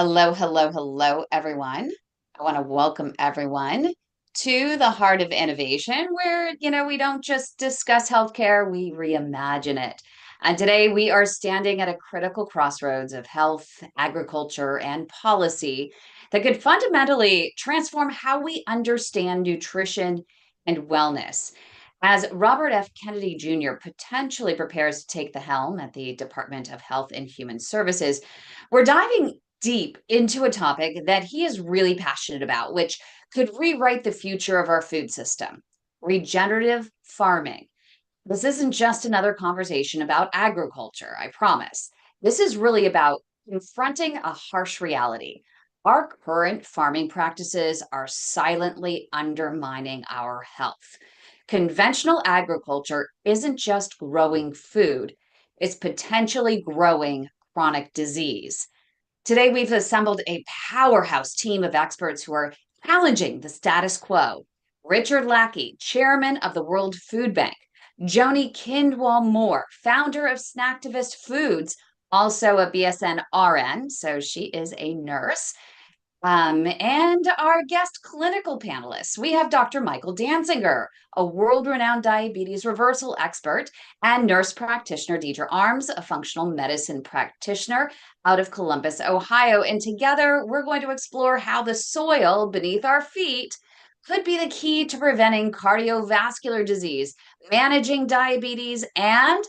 Hello, hello, hello, everyone. I want to welcome everyone to the Heart of Innovation, where, we don't just discuss healthcare, we reimagine it. And today we are standing at a critical crossroads of health, agriculture, and policy that could fundamentally transform how we understand nutrition and wellness. As Robert F. Kennedy Jr. potentially prepares to take the helm at the Department of Health and Human Services, we're diving deep into a topic that he is really passionate about, which could rewrite the future of our food system: regenerative farming. This isn't just another conversation about agriculture, I promise. This is really about confronting a harsh reality. Our current farming practices are silently undermining our health. Conventional agriculture isn't just growing food, it's potentially growing chronic disease. Today, we've assembled a powerhouse team of experts who are challenging the status quo. Richard Lackey, chairman of the World Food Bank; Joni Kindwell-Moore, founder of Snacktivist Foods, also a BSN RN, so she is a nurse. And our guest clinical panelists, we have Dr. Michael Dansinger, a world-renowned diabetes reversal expert, and nurse practitioner Deidre, a functional medicine practitioner out of Columbus, Ohio. And together, we're going to explore how the soil beneath our feet could be the key to preventing cardiovascular disease, managing diabetes, and,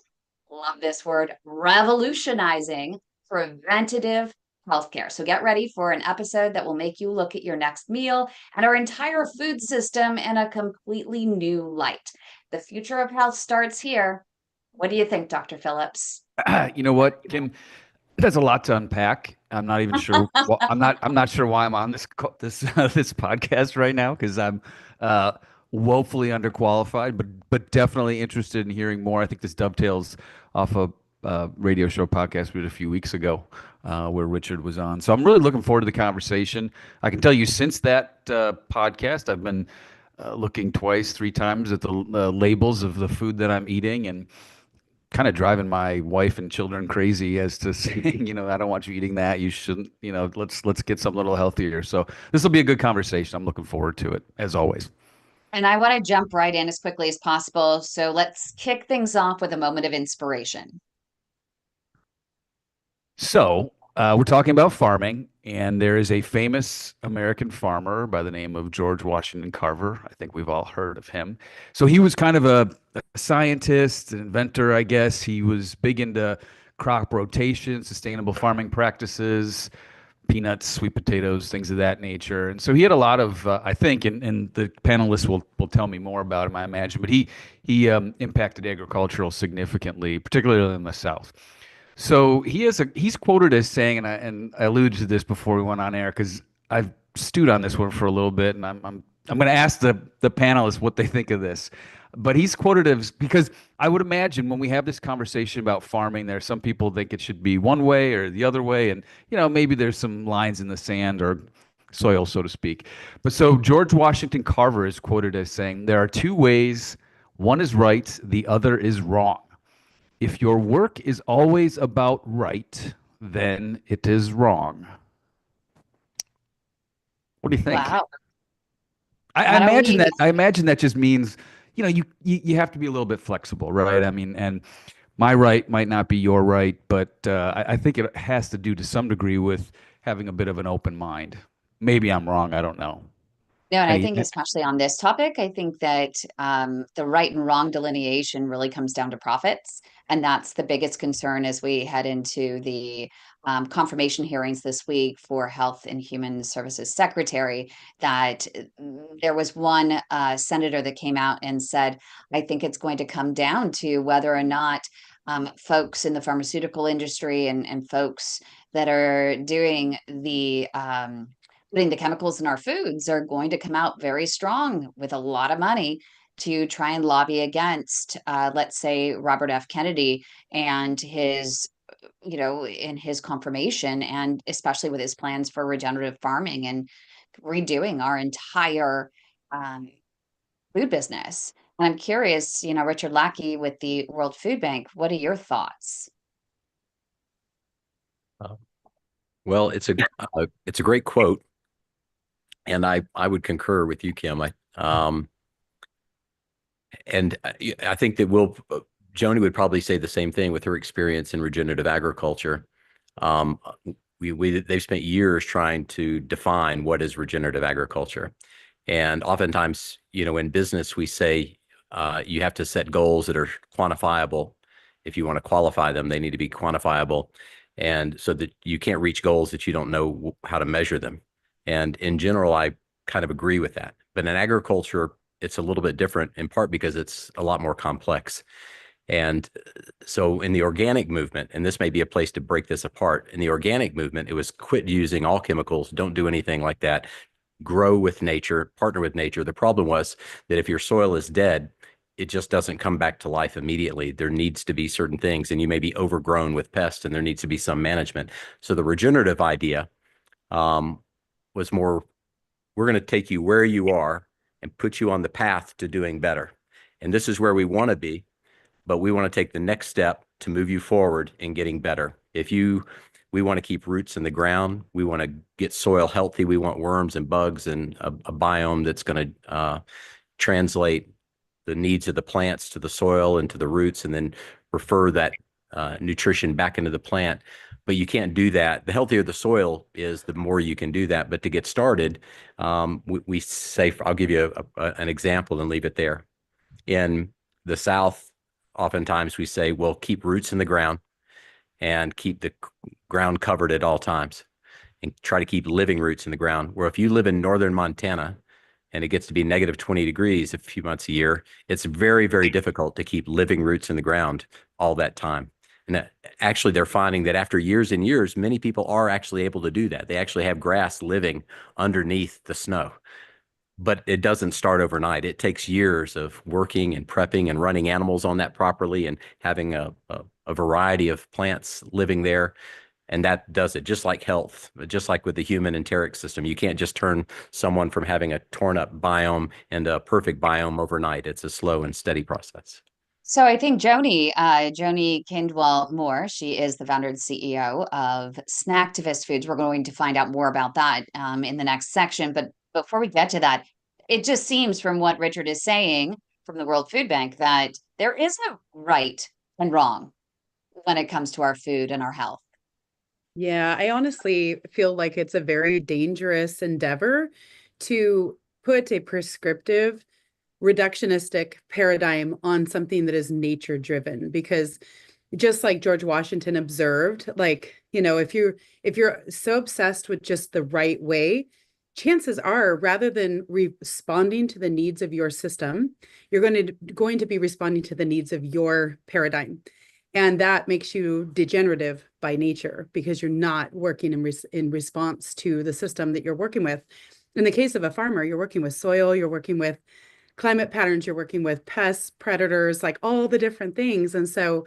love this word, revolutionizing preventative healthcare. So get ready for an episode that will make you look at your next meal and our entire food system in a completely new light. The future of health starts here. What do you think, Dr. Phillips? You know what, Kim? There's a lot to unpack. I'm not even sure. I'm not sure why I'm on this podcast right now because I'm uh, woefully underqualified, but definitely interested in hearing more. I think this dovetails off a radio show podcast we did a few weeks ago where Richard was on. So I'm really looking forward to the conversation. I can tell you since that podcast, I've been looking twice, three times at the labels of the food that I'm eating and kind of driving my wife and children crazy as to saying, I don't want you eating that. You shouldn't, let's get something a little healthier. So this will be a good conversation. I'm looking forward to it as always. And I want to jump right in as quickly as possible. So let's kick things off with a moment of inspiration. So we're talking about farming, and there is a famous American farmer by the name of George Washington Carver. I think we've all heard of him. So he was kind of a scientist, an inventor, I guess. He was big into crop rotation, sustainable farming practices, peanuts, sweet potatoes, things of that nature. And so he had a lot of, I think, and the panelists will tell me more about him, I imagine, but he impacted agricultural significantly, particularly in the South. So he's quoted as saying, and I alluded to this before we went on air because I've stewed on this one for a little bit, and I'm going to ask the panelists what they think of this. But he's quoted as because I would imagine when we have this conversation about farming, there are some people think it should be one way or the other way, and maybe there's some lines in the sand or soil, so to speak. But so George Washington Carver is quoted as saying, "There are two ways. One is right, the other is wrong. If your work is always about right, then it is wrong." What do you think? Wow. I Why don't imagine we? that just means, you have to be a little bit flexible, right? I mean, and my right might not be your right, but I think it has to do to some degree with having a bit of an open mind. Maybe I'm wrong. I don't know. No, and I Any, think especially on this topic, I think that the right and wrong delineation really comes down to profits. And that's the biggest concern as we head into the confirmation hearings this week for Health and Human Services Secretary. That there was one senator that came out and said, I think it's going to come down to whether or not folks in the pharmaceutical industry and folks that are doing the putting the chemicals in our foods are going to come out very strong with a lot of money to try and lobby against, let's say, Robert F. Kennedy and his, in his confirmation, and especially with his plans for regenerative farming and redoing our entire um, food business. And I'm curious, Richard Lackey with the World Food Bank, what are your thoughts? Well, it's a great quote, and I would concur with you, Kim. I think that Joni would probably say the same thing with her experience in regenerative agriculture. Um, they've spent years trying to define what is regenerative agriculture, and oftentimes, in business, we say you have to set goals that are quantifiable. If you want to qualify them, they need to be quantifiable, and so that you can't reach goals that you don't know how to measure them. And in general, I kind of agree with that. But in agriculture, it's a little bit different, in part because it's a lot more complex. And so in the organic movement, and this may be a place to break this apart, in the organic movement, it was quit using all chemicals, don't do anything like that, grow with nature, partner with nature. The problem was that if your soil is dead, it just doesn't come back to life immediately. There needs to be certain things, and you may be overgrown with pests, and there needs to be some management. So the regenerative idea um, was more, we're going to take you where you are and put you on the path to doing better. And this is where we want to be, but we want to take the next step to move you forward in getting better. We want to keep roots in the ground. We want to get soil healthy. We want worms and bugs and a biome that's going to translate the needs of the plants to the soil and to the roots, and then refer that nutrition back into the plant. But you can't do that. The healthier the soil is, the more you can do that. But to get started, we say, I'll give you an example and leave it there. In the South, oftentimes we say, well, keep roots in the ground and keep the ground covered at all times, and try to keep living roots in the ground. Where if you live in northern Montana and it gets to be negative 20 degrees a few months a year, it's very, very difficult to keep living roots in the ground all that time. And actually, they're finding that after years and years, many people are actually able to do that. They actually have grass living underneath the snow. But it doesn't start overnight. It takes years of working and prepping and running animals on that properly, and having a variety of plants living there. And that does it, just like health, just like with the human enteric system. You can't just turn someone from having a torn up biome into a perfect biome overnight. It's a slow and steady process. So I think Joni Kindwell-Moore, she is the founder and CEO of Snacktivist Foods. We're going to find out more about that in the next section. But before we get to that, it just seems from what Richard is saying from the World Food Bank that there is a right and wrong when it comes to our food and our health. Yeah, I honestly feel like it's a very dangerous endeavor to put a prescriptive, reductionistic paradigm on something that is nature driven, because just like George Washington observed, like, if you're so obsessed with just the right way, chances are, rather than responding to the needs of your system, you're going to be responding to the needs of your paradigm. And that makes you degenerative by nature, because you're not working in response to the system that you're working with. In the case of a farmer, you're working with soil, you're working with climate patterns, you're working with pests, predators, like all the different things. And so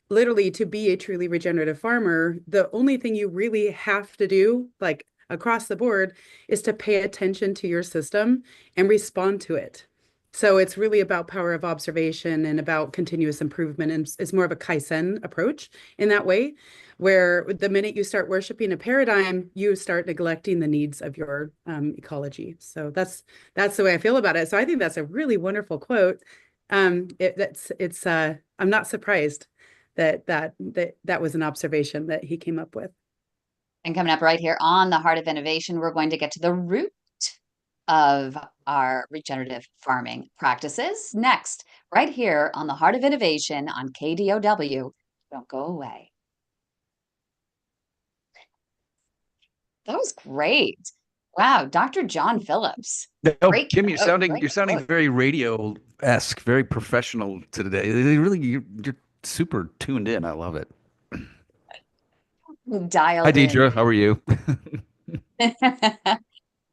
literally, to be a truly regenerative farmer, the only thing you really have to do, like across the board, is to pay attention to your system and respond to it. So it's really about power of observation and about continuous improvement. And it's more of a Kaizen approach in that way, where the minute you start worshiping a paradigm, you start neglecting the needs of your ecology. So that's the way I feel about it. So I think that's a really wonderful quote. I'm not surprised that was an observation that he came up with. And coming up right here on the Heart of Innovation, we're going to get to the root of our regenerative farming practices next, right here on the Heart of Innovation on KDOW. Don't go away. That was great. Wow, Dr. John Phillips. No, Great Kim, quote, great you're sounding quote. very radio-esque, very professional today. Really, you're super tuned in. I love it. Hi, Dialed in. Deidre. How are you?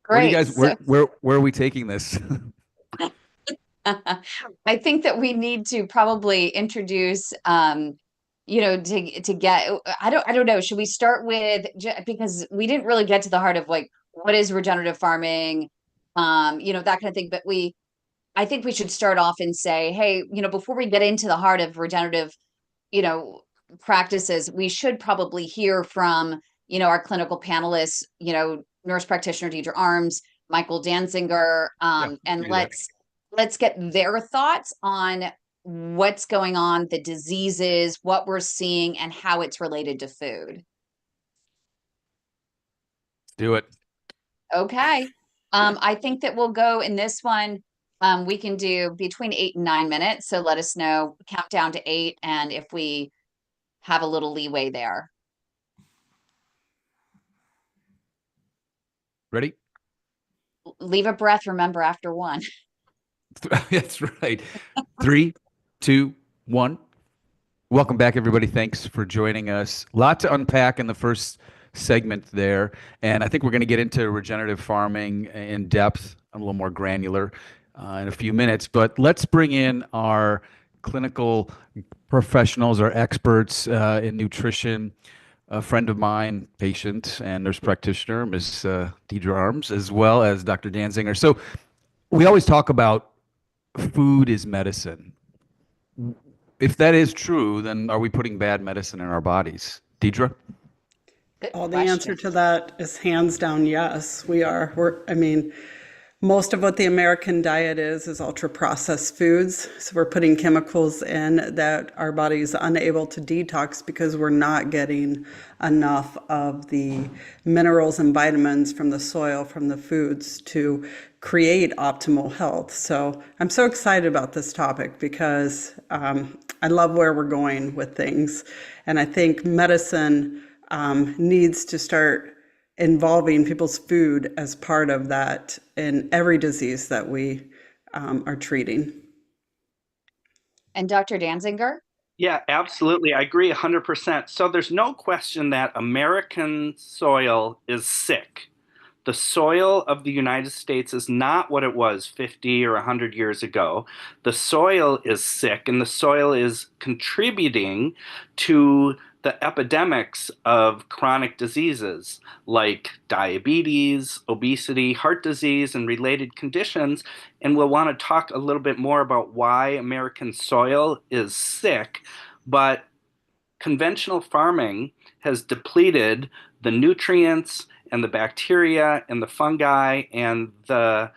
Where do you Great. guys So where are we taking this? I think that we need to probably introduce to get I don't know, should we start with, because we didn't really get to the heart of like what is regenerative farming, that kind of thing, but I think we should start off and say, hey, before we get into the heart of regenerative, you know, practices, we should probably hear from our clinical panelists, nurse practitioner Deidre Arms, Michael Dansinger, Yeah, and do that. let's get their thoughts on what's going on, the diseases, what we're seeing, and how it's related to food. Do it. Okay. I think that we'll go in this one. We can do between 8 and 9 minutes. So let us know, count down to 8, and if we have a little leeway there. Ready? Leave a breath, remember, after 1. That's right. 3, 2, 1. Welcome back, everybody. Thanks for joining us. A lot to unpack in the first segment there. And I think we're going to get into regenerative farming in depth, a little more granular in a few minutes. But let's bring in our clinical professionals, our experts in nutrition. A friend of mine, patient and nurse practitioner, Ms. Deidre Arms, as well as Dr. Dansinger. So we always talk about food is medicine. If that is true, then are we putting bad medicine in our bodies? Deidre? Good Oh, the question. answer to that is hands down yes. We are. I mean, most of what the American diet is ultra processed foods. So we're putting chemicals in that our body is unable to detox because we're not getting enough of the minerals and vitamins from the soil, from the foods to create optimal health. So I'm so excited about this topic because I love where we're going with things. And I think medicine needs to start involving people's food as part of that in every disease that we are treating. And Dr. Dansinger? Yeah, absolutely. I agree 100%. So there's no question that American soil is sick. The soil of the United States is not what it was 50 or 100 years ago. The soil is sick, and the soil is contributing to the epidemics of chronic diseases like diabetes, obesity, heart disease, and related conditions. And we'll want to talk a little bit more about why American soil is sick. But conventional farming has depleted the nutrients and the bacteria and the fungi and the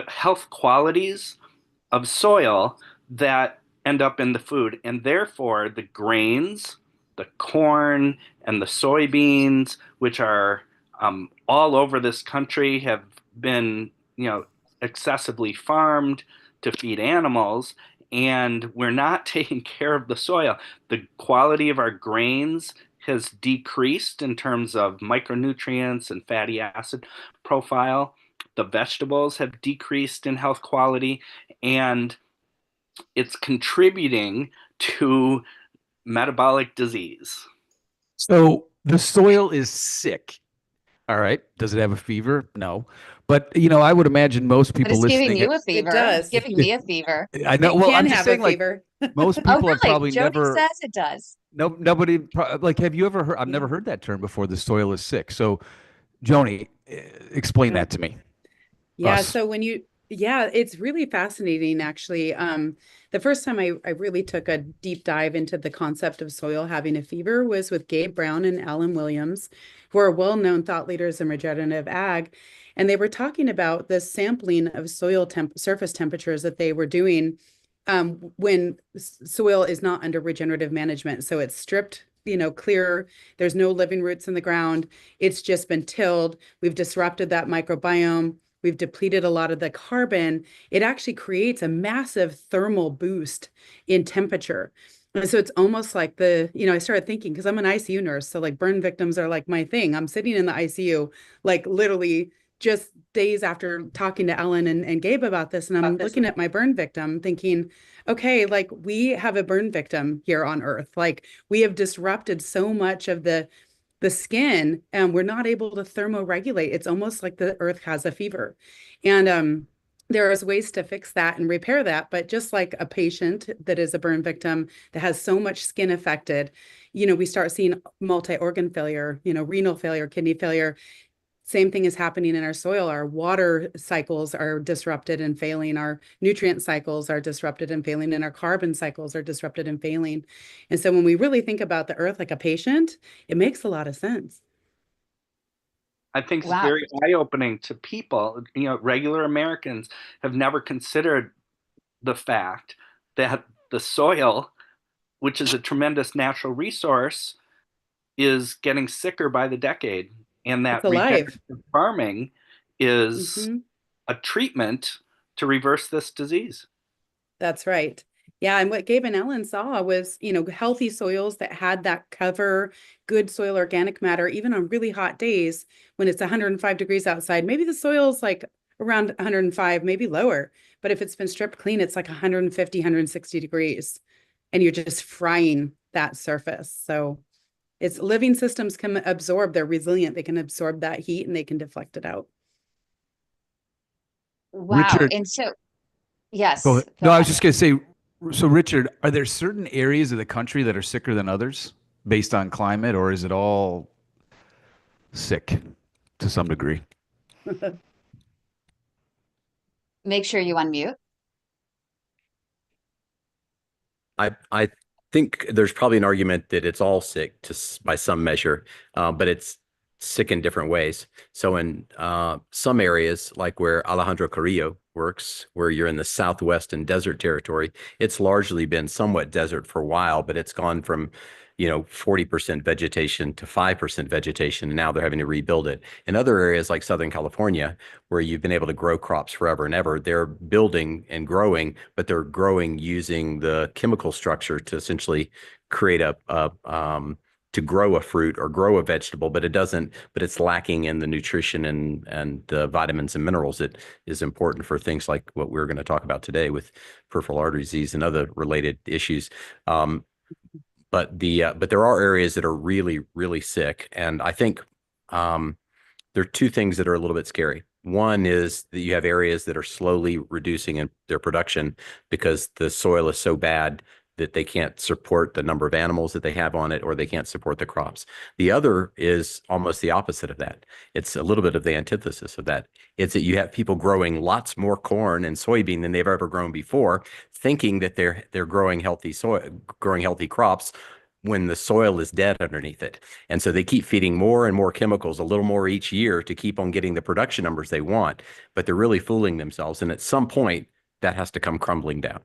health qualities of soil that end up in the food. And therefore, the grains, the corn, and the soybeans, which are all over this country, have been, excessively farmed to feed animals, and we're not taking care of the soil. The quality of our grains has decreased in terms of micronutrients and fatty acid profile. The vegetables have decreased in health quality, and it's contributing to metabolic disease. So the soil is sick. All right. Does it have a fever? No. But, I would imagine most But people it's giving listening. you a fever. does. It's giving me a fever. I know. It Well, can I'm just have saying, a like, fever. most Oh, people have really? probably Joni never. says it does. No, nobody. Like, have you ever heard? I've never heard that term before. The soil is sick. So, Joni, explain that to me. Yeah, Us. so it's really fascinating actually. The first time I really took a deep dive into the concept of soil having a fever was with Gabe Brown and Alan Williams, who are well-known thought leaders in regenerative ag. And they were talking about the sampling of soil surface temperatures that they were doing when soil is not under regenerative management. So it's stripped, clear. There's no living roots in the ground. It's just been tilled. We've disrupted that microbiome. We've depleted a lot of the carbon. It actually creates a massive thermal boost in temperature. And so it's almost like I started thinking, because I'm an ICU nurse, so like burn victims are like my thing. I'm sitting in the ICU, like literally just days after talking to Ellen and Gabe about this. And I'm looking at my burn victim thinking, okay, like we have a burn victim here on Earth. Like we have disrupted so much of the skin, and we're not able to thermoregulate. It's almost like the earth has a fever. And there is ways to fix that and repair that. But just like a patient that is a burn victim that has so much skin affected, we start seeing multi-organ failure, renal failure, kidney failure. Same thing is happening in our soil. Our water cycles are disrupted and failing. Our nutrient cycles are disrupted and failing, and our carbon cycles are disrupted and failing. And so when we really think about the earth like a patient, it makes a lot of sense. I think it's Wow. very eye-opening to people. Regular Americans have never considered the fact that the soil, which is a tremendous natural resource, is getting sicker by the decade, and that It's alive. regenerative farming is Mhm. a treatment to reverse this disease. That's right. Yeah, and what Gabe and Ellen saw was, healthy soils that had that cover, good soil organic matter, even on really hot days when it's 105 degrees outside. Maybe the soil's like around 105, maybe lower. But if it's been stripped clean, it's like 150, 160 degrees, and you're just frying that surface. So it's living systems can absorb, they're resilient, they can absorb that heat and they can deflect it out. Wow. Richard, And so, go yes, ahead. go No, I ahead. was just going to say, so Richard, are there certain areas of the country that are sicker than others based on climate, or is it all sick to some degree? Make sure you unmute. I think there's probably an argument that it's all sick by some measure, but it's sick in different ways. So in some areas, like where Alejandro Carrillo works, where you're in the Southwest and desert territory, it's largely been somewhat desert for a while, but it's gone from 40% vegetation to 5% vegetation, and now they're having to rebuild it. In other areas like Southern California, where you've been able to grow crops forever and ever, they're building and growing, but they're growing using the chemical structure to essentially create to grow a fruit or grow a vegetable, but it's lacking in the nutrition and the vitamins and minerals that is important for things like what we're going to talk about today with peripheral artery disease and other related issues. But there are areas that are really, really sick. And I think there are two things that are a little bit scary. One is that you have areas that are slowly reducing in their production because the soil is so bad that they can't support the number of animals that they have on it, or they can't support the crops. The other is almost the opposite of that. It's a little bit of the antithesis of that. It's that you have people growing lots more corn and soybean than they've ever grown before, thinking that they're growing healthy crops when the soil is dead underneath it. And so they keep feeding more and more chemicals, a little more each year, to keep on getting the production numbers they want, but they're really fooling themselves. And at some point, that has to come crumbling down.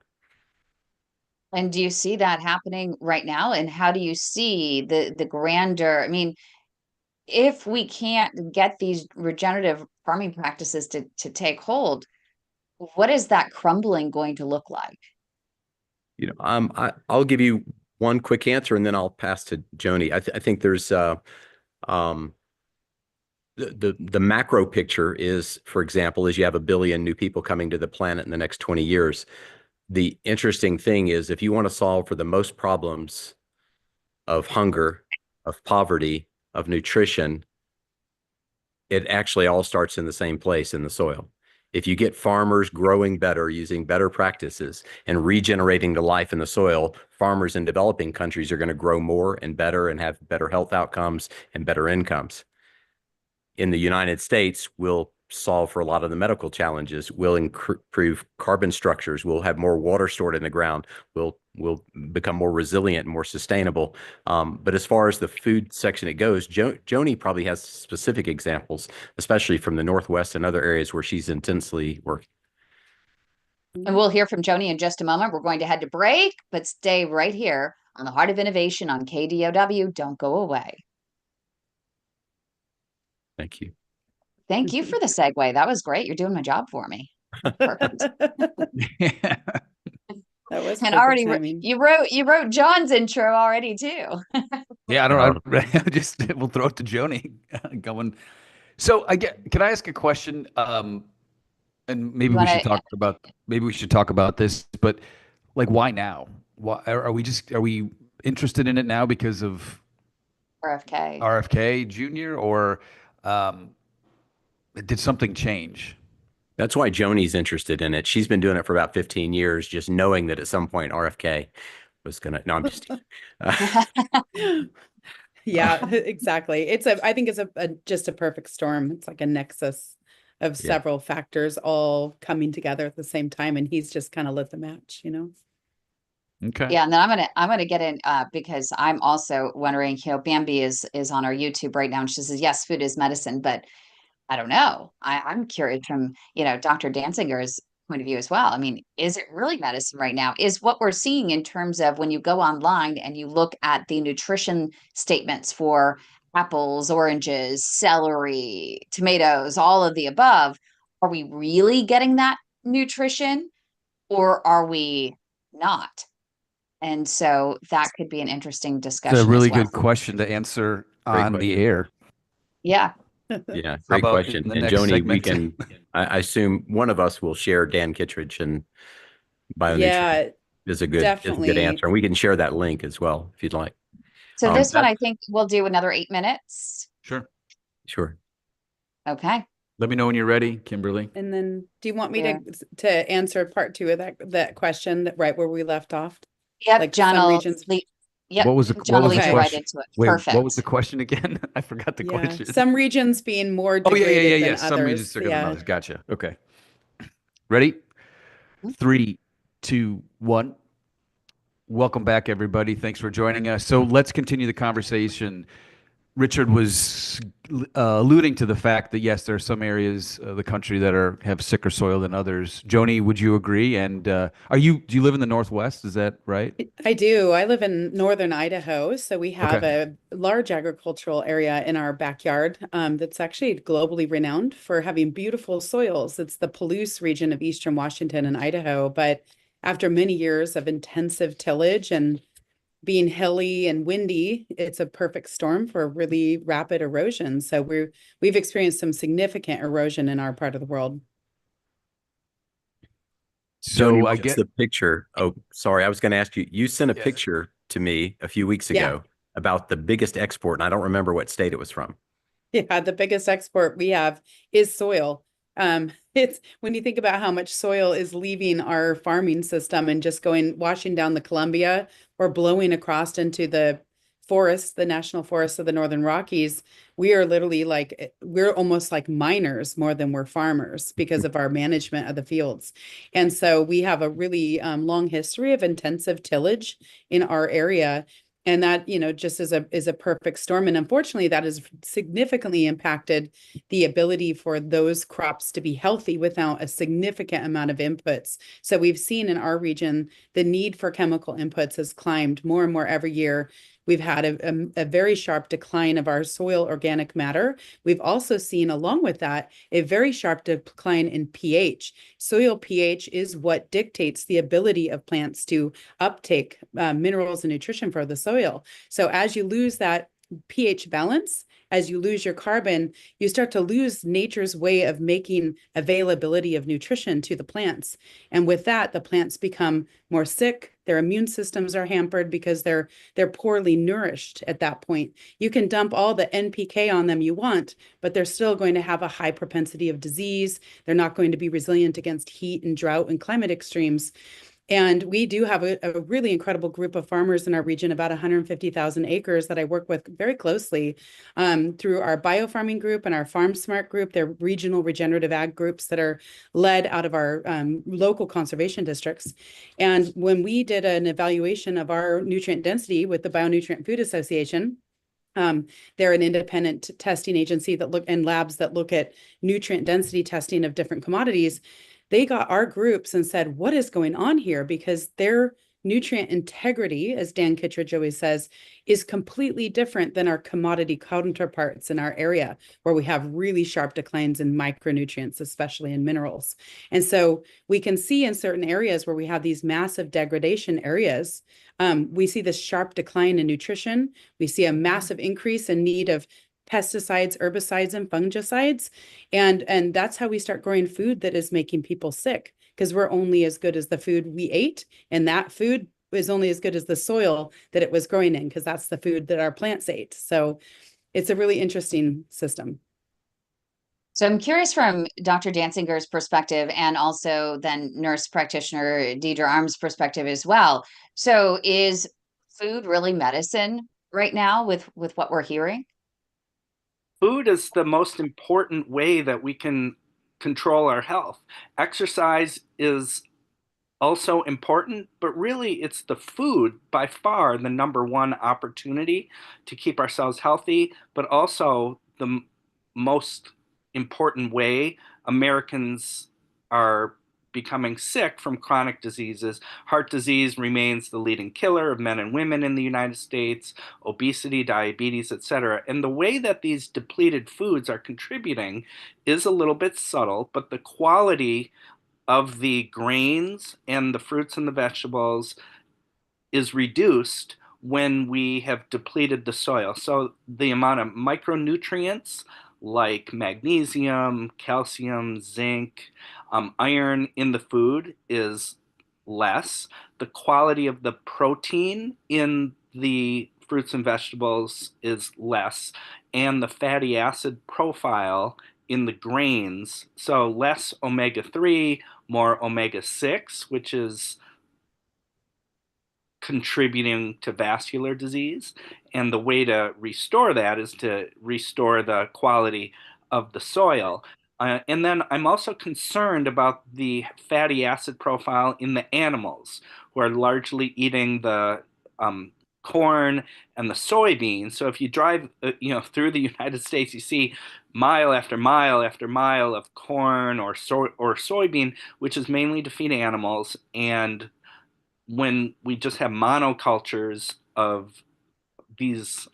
And do you see that happening right now? And how do you see the grander? I mean, if we can't get these regenerative farming practices to take hold, what is that crumbling going to look like? I'll give you one quick answer, and then I'll pass to Joni. I think there's the macro picture is, for example, is you have 1 billion new people coming to the planet in the next 20 years. The interesting thing is, if you want to solve for the most problems of hunger, of poverty, of nutrition, it actually all starts in the same place, in the soil. If you get farmers growing better, using better practices and regenerating the life in the soil, farmers in developing countries are going to grow more and better and have better health outcomes and better incomes. In the United States, we'll solve for a lot of the medical challenges. We'll improve carbon structures. We'll have more water stored in the ground. We'll become more resilient and more sustainable. But as far as the food section it goes, Joni probably has specific examples, especially from the Northwest and other areas where she's intensely working. And we'll hear from Joni in just a moment. We're going to head to break, but stay right here on the Heart of Innovation on KDOW. Don't go away. Thank you. Thank you for the segue. That was great. You're doing my job for me. Perfect. Yeah. That was And perfect already timing. you wrote John's intro already too. Yeah, I don't know. Just we'll throw it to Joni going. So can I ask a question? And maybe You we want should to talk about this, but like, why now? Why are we interested in it now because of RFK? RFK Jr., or did something change? That's why Joni's interested in it. She's been doing it for about 15 years, just knowing that at some point RFK was going to, no, I'm just, Yeah, exactly. I think it's just a perfect storm. It's like a nexus of Yeah. several factors all coming together at the same time, and he's just kind of lit the match, you know? Okay. Yeah, and then I'm gonna get in because I'm also wondering, Bambi is on our YouTube right now, and she says, yes, food is medicine, but I don't know. I'm curious from, Dr. Dansinger's point of view as well. I mean, is it really medicine right now? Is what we're seeing in terms of when you go online and you look at the nutrition statements for apples, oranges, celery, tomatoes, all of the above, are we really getting that nutrition or are we not? And so that could be an interesting It's a discussion as really well. good question to answer Great on the question. air. Yeah. Yeah, How great about question. in the And next Joni, we segment? can, I assume one of us will share Dan Kittredge and bionutrient Yeah, is a good definitely. answer. And we can share that link as well if you'd like. So this one, That I think we'll do another 8 minutes. Sure. sure. Okay. Let me know when you're ready, Kimberly. And then do you want me Yeah. to answer part two of that question that right where we left off? Yep. Like John some will regions. lead. Yep. What was the John will lead you Okay. right question? into it. Wait, Perfect. what was the question again? I forgot the Yeah, question. some regions being more Oh, yeah, degraded than Some regions others. bigger than Yeah. others. Gotcha. Okay. Ready? Mhm. 3, 2, 1. Welcome back, everybody. Thanks for joining us. So let's continue the conversation. Richard was alluding to the fact that yes, there are some areas of the country that have sicker soil than others. Joni, would you agree? And do you live in the Northwest? Is that right? I do. I live in northern Idaho, so we have Okay. a large agricultural area in our backyard that's actually globally renowned for having beautiful soils. It's the Palouse region of eastern Washington and Idaho, but after many years of intensive tillage and being hilly and windy, it's a perfect storm for really rapid erosion. So we've experienced some significant erosion in our part of the world. Joni, So I what's get the picture? Oh, sorry. I was going to ask you, you sent a yeah. picture to me a few weeks Yeah. ago about the biggest export, and I don't remember what state it was from. Yeah, the biggest export we have is soil. It's when you think about how much soil is leaving our farming system and just washing down the Columbia or blowing across into the forests, the national forests of the Northern Rockies, we are literally we're almost like miners more than we're farmers because of our management of the fields. And so we have a really long history of intensive tillage in our area. And that, just is a perfect storm. And unfortunately, that has significantly impacted the ability for those crops to be healthy without a significant amount of inputs. So we've seen in our region, the need for chemical inputs has climbed more and more every year. We've had a very sharp decline of our soil organic matter. We've also seen, along with that, a very sharp decline in pH. Soil pH is what dictates the ability of plants to uptake minerals and nutrition for the soil. So as you lose that pH balance, as you lose your carbon, you start to lose nature's way of making availability of nutrition to the plants. And with that, the plants become more sick. Their immune systems are hampered because they're poorly nourished at that point. You can dump all the NPK on them you want, but they're still going to have a high propensity of disease. They're not going to be resilient against heat and drought and climate extremes. And we do have a really incredible group of farmers in our region, about 150,000 acres that I work with very closely through our biofarming group and our Farm Smart group. They're regional regenerative ag groups that are led out of our local conservation districts. And when we did an evaluation of our nutrient density with the Bionutrient Food Association, they're an independent testing agency and labs that look at nutrient density testing of different commodities. They got our groups and said, what is going on here? Because their nutrient integrity, as Dan Kittredge always says, is completely different than our commodity counterparts in our area, where we have really sharp declines in micronutrients, especially in minerals. And so we can see in certain areas where we have these massive degradation areas, we see this sharp decline in nutrition. We see a massive increase in need of pesticides, herbicides, and fungicides. And that's how we start growing food that is making people sick, because we're only as good as the food we ate. And that food is only as good as the soil that it was growing in, because that's the food that our plants ate. So it's a really interesting system. So I'm curious from Dr. Dansinger's perspective and also then nurse practitioner Deidre Arms' perspective as well. So is food really medicine right now with what we're hearing? Food is the most important way that we can control our health. Exercise is also important, but really it's the food by far the number one opportunity to keep ourselves healthy, but also the most important way Americans are becoming sick from chronic diseases. Heart disease remains the leading killer of men and women in the United States, obesity, diabetes, etc. And the way that these depleted foods are contributing is a little bit subtle, but the quality of the grains and the fruits and the vegetables is reduced when we have depleted the soil. So the amount of micronutrients like magnesium, calcium, zinc, iron in the food is less. The quality of the protein in the fruits and vegetables is less, and the fatty acid profile in the grains, so less omega-3, more omega-6, which is contributing to vascular disease. And the way to restore that is to restore the quality of the soil. And then I'm also concerned about the fatty acid profile in the animals who are largely eating the corn and the soybeans. So if you drive, through the United States, you see mile after mile after mile of corn or soybean, which is mainly to feed animals. And when we just have monocultures of these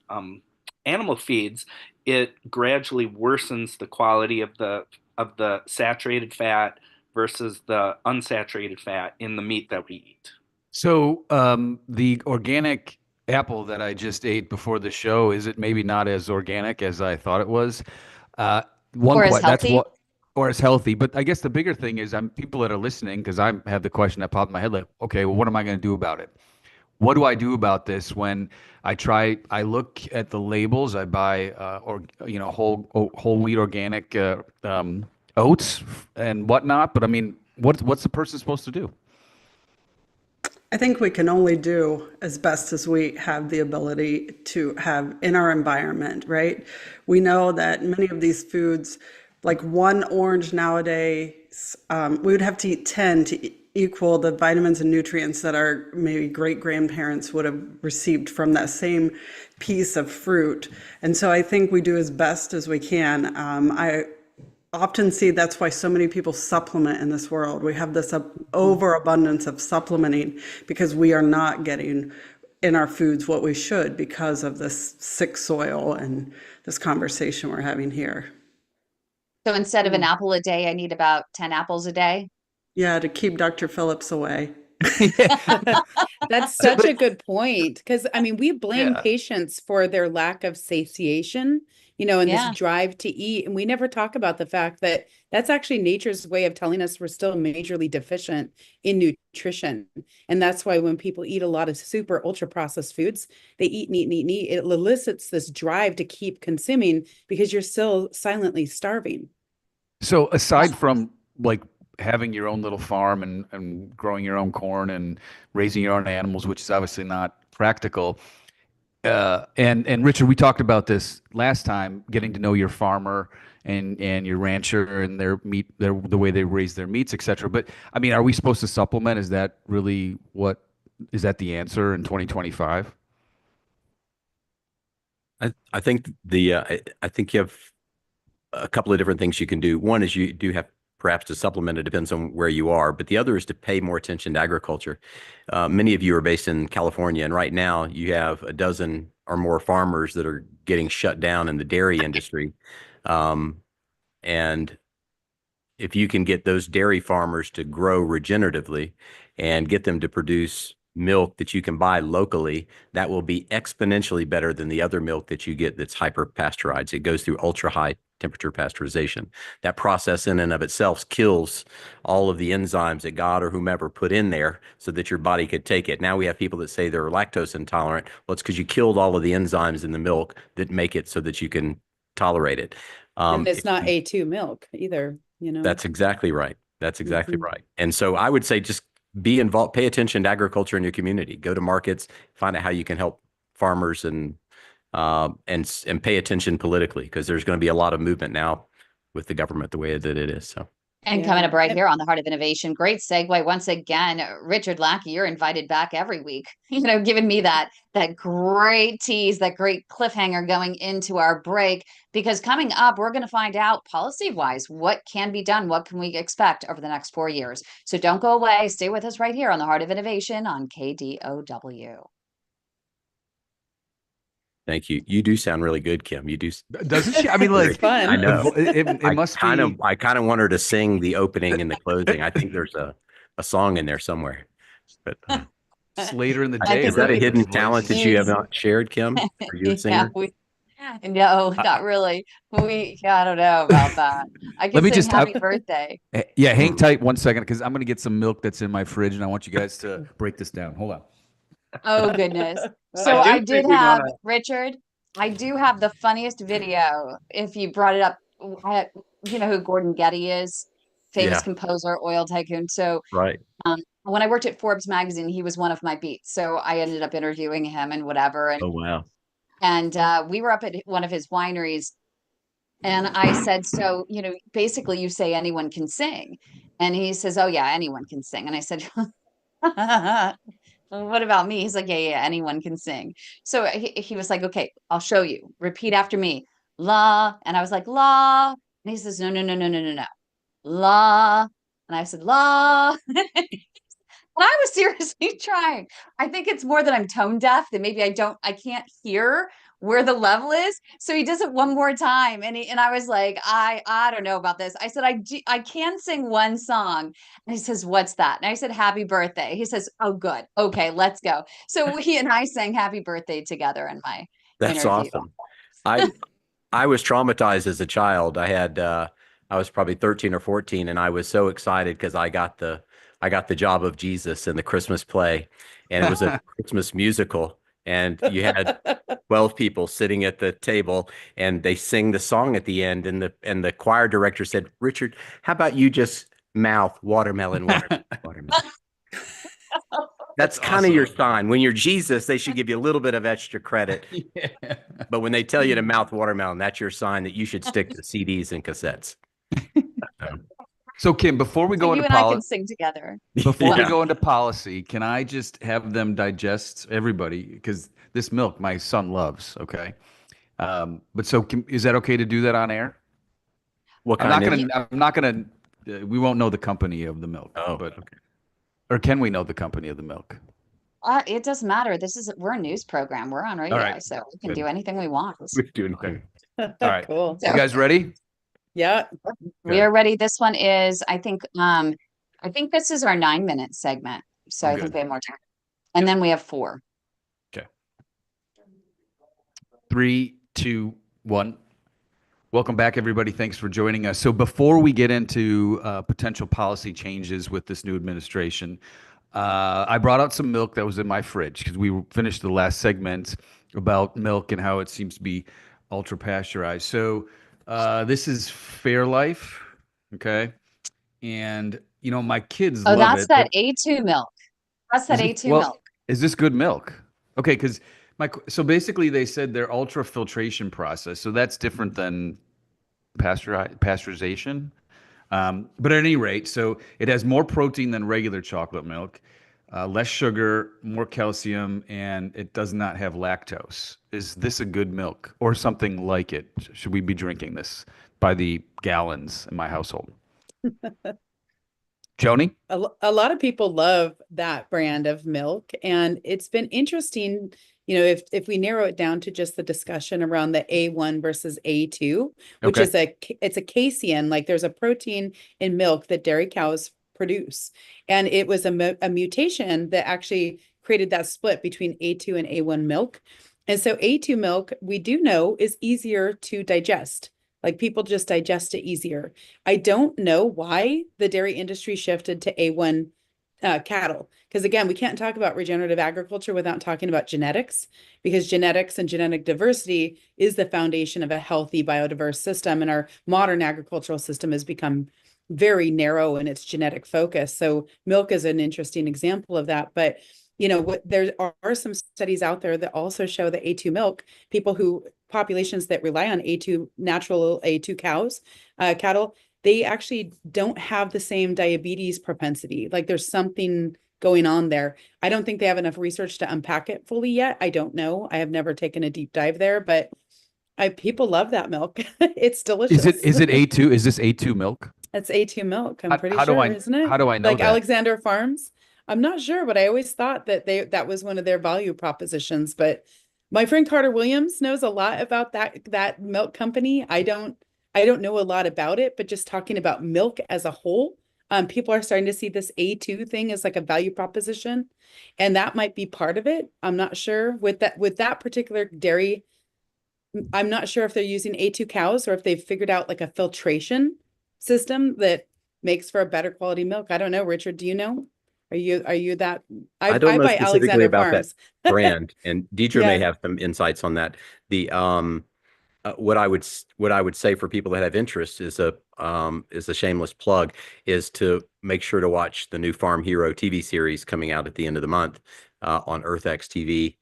animal feeds, it gradually worsens the quality of the saturated fat versus the unsaturated fat in the meat that we eat. So, the organic apple that I just ate before the show, is it maybe not as organic as I thought it was? Uh, Or as that's healthy? what, or as healthy. But I guess the bigger thing is, people that are listening, because I have the question that popped in my head, like, okay, well, what am I going to do about it? What do I do about this when I look at the labels, I buy, whole wheat organic, oats and whatnot. But I mean, what's the person supposed to do? I think we can only do as best as we have the ability to have in our environment, right? We know that many of these foods, like one orange nowadays, we would have to eat 10 to equal the vitamins and nutrients that our maybe great grandparents would have received from that same piece of fruit. And so I think we do as best as we can. I often see that's why so many people supplement in this world. We have this overabundance of supplementing because we are not getting in our foods what we should because of this sick soil and this conversation we're having here. So instead of an apple a day, I need about 10 apples a day. Yeah, to keep Dr. Phillips away. That's such a good point. Because, I mean, we blame Yeah. patients for their lack of satiation, and Yeah. this drive to eat. And we never talk about the fact that that's actually nature's way of telling us we're still majorly deficient in nutrition. And that's why when people eat a lot of super ultra processed foods, they eat, eat, eat, eat. It elicits this drive to keep consuming because you're still silently starving. So aside from like having your own little farm and growing your own corn and raising your own animals, which is obviously not practical, and Richard, we talked about this last time, getting to know your farmer and your rancher and their meat, the way they raise their meats, etc. But I mean, are we supposed to supplement? Is that really is that the answer in 2025? I think I think you have a couple of different things you can do. One is you do have perhaps to supplement. It depends on where you are, but the other is to pay more attention to agriculture. Many of you are based in California, and right now you have a dozen or more farmers that are getting shut down in the dairy industry. And if you can get those dairy farmers to grow regeneratively and get them to produce milk that you can buy locally, that will be exponentially better than the other milk that you get that's hyper pasteurized. It goes through ultra high temperature pasteurization. That process in and of itself kills all of the enzymes that God or whomever put in there so that your body could take it. Now we have people that say they're lactose intolerant. Well, it's because you killed all of the enzymes in the milk that make it so that you can tolerate it. And it's not A2 milk either, That's exactly right. That's exactly right. And so I would say just be involved, pay attention to agriculture in your community, go to markets, find out how you can help farmers and and pay attention politically, because there's going to be a lot of movement now with the government the way that it is. So. And coming up right here on the Heart of Innovation, great segue once again. Richard Lackey, you're invited back every week. Giving me that great tease, that great cliffhanger going into our break. Because coming up, we're going to find out policy-wise what can be done, what can we expect over the next 4 years. So don't go away. Stay with us right here on the Heart of Innovation on KDOW. Thank you. You do sound really good, Kim. You do. Doesn't she? I mean, like, It's fun. I know. It must be. I kind of want her to sing the opening and the closing. I think there's a song in there somewhere. But It's later in the day. is that a right? hidden talent that you have not shared, Kim? Are you a singer? No, not really. I don't know about that. I can sing happy birthday. Yeah, hang tight 1 second, because I'm going to get some milk that's in my fridge, and I want you guys to break this down. Hold on. Oh, goodness. So I did have, Richard, I do have the funniest video, if you brought it up. You know who Gordon Getty is? Famous composer, oil tycoon. So right. When I worked at Forbes magazine, he was one of my beats. So I ended up interviewing him and whatever. And, oh, wow. And we were up at one of his wineries. And I said, so, basically you say anyone can sing. And he says, oh, yeah, anyone can sing. And I said, what about me? He's like, yeah, anyone can sing. So he was like, okay, I'll show you. Repeat after me. La. And I was like, la. And he says, no. La. And I said, la. And I was seriously trying. I think it's more that I'm tone deaf, that maybe I can't hear where the level is. So he does it one more time. And I was like, I don't know about this. I said, I can sing one song. And he says, what's that? And I said, happy birthday. He says, oh, good. Okay, let's go. So he and I sang happy birthday together in my That's interview. Awesome. I was traumatized as a child. I was probably 13 or 14, and I was so excited because I got the job of Jesus in the Christmas play, and it was a Christmas musical. And you had 12 people sitting at the table, and they sing the song at the end. And the choir director said, Richard, how about you just mouth watermelon, watermelon. That's kind of your sign. When you're Jesus, they should give you a little bit of extra credit. Yeah. But when they tell you to mouth watermelon, that's your sign that you should stick to CDs and cassettes. So Kim, before we go into and I can sing together. Before we go into policy, can I just have them digest everybody? Because this milk, my son loves. Okay, but so is that okay to do that on air? What kind I'm not gonna. We won't know the company of the milk. Oh, but okay. Or can we know the company of the milk? It doesn't matter. We're a news program. We're on radio, so we can do anything we want. We can do anything. All right, cool. You guys ready? Yeah. We are ready. This one is, I think this is our 9-minute segment. So I think we have more time. And then we have 4. Okay. 3, 2, 1. Welcome back, everybody. Thanks for joining us. So before we get into potential policy changes with this new administration, I brought out some milk that was in my fridge because we finished the last segment about milk and how it seems to be ultra pasteurized. So this is Fairlife, okay? And, my kids love it. Oh, that's that A2 milk. That's that A2 milk. Is this good milk? Okay, because so basically they said their ultra filtration process, so that's different than pasteurization. But at any rate, so it has more protein than regular chocolate milk, less sugar, more calcium, and it does not have lactose. Is this a good milk or something like it? Should we be drinking this by the gallons in my household? Joni? A lot of people love that brand of milk, and it's been interesting, if we narrow it down to just the discussion around the A1 versus A2, which is it's a casein, like there's a protein in milk that dairy cows produce. And it was a mutation that actually created that split between A2 and A1 milk. And so A2 milk, we do know, is easier to digest. Like people just digest it easier. I don't know why the dairy industry shifted to A1 cattle. Because again, we can't talk about regenerative agriculture without talking about genetics, because genetics and genetic diversity is the foundation of a healthy biodiverse system. And our modern agricultural system has become very narrow in its genetic focus. So milk is an interesting example of that. But there are some studies out there that also show that A2 milk, populations that rely on natural A2 cattle, they actually don't have the same diabetes propensity. Like there's something going on there. I don't think they have enough research to unpack it fully yet. I don't know. I have never taken a deep dive there, but people love that milk. It's delicious. Is it A2? Is this A2 milk? It's A2 milk. I'm pretty How do sure, I isn't it? how do I know Like that? Alexander Farms. I'm not sure, but I always thought that was one of their value propositions. But my friend Carter Williams knows a lot about that milk company. I don't know a lot about it, but just talking about milk as a whole, people are starting to see this A2 thing as like a value proposition, and that might be part of it. I'm not sure with that particular dairy. I'm not sure if they're using A2 cows or if they've figured out like a filtration system that makes for a better quality milk. I don't know, Richard, do you know? Are you that I don't know buy specifically Alexander about that Farms. brand, and Deidre may Yeah. have some insights on that. The what I would say for people that have interest is a shameless plug, is to make sure to watch the new Farm Hero TV series coming out at the end of the month on EarthX TV,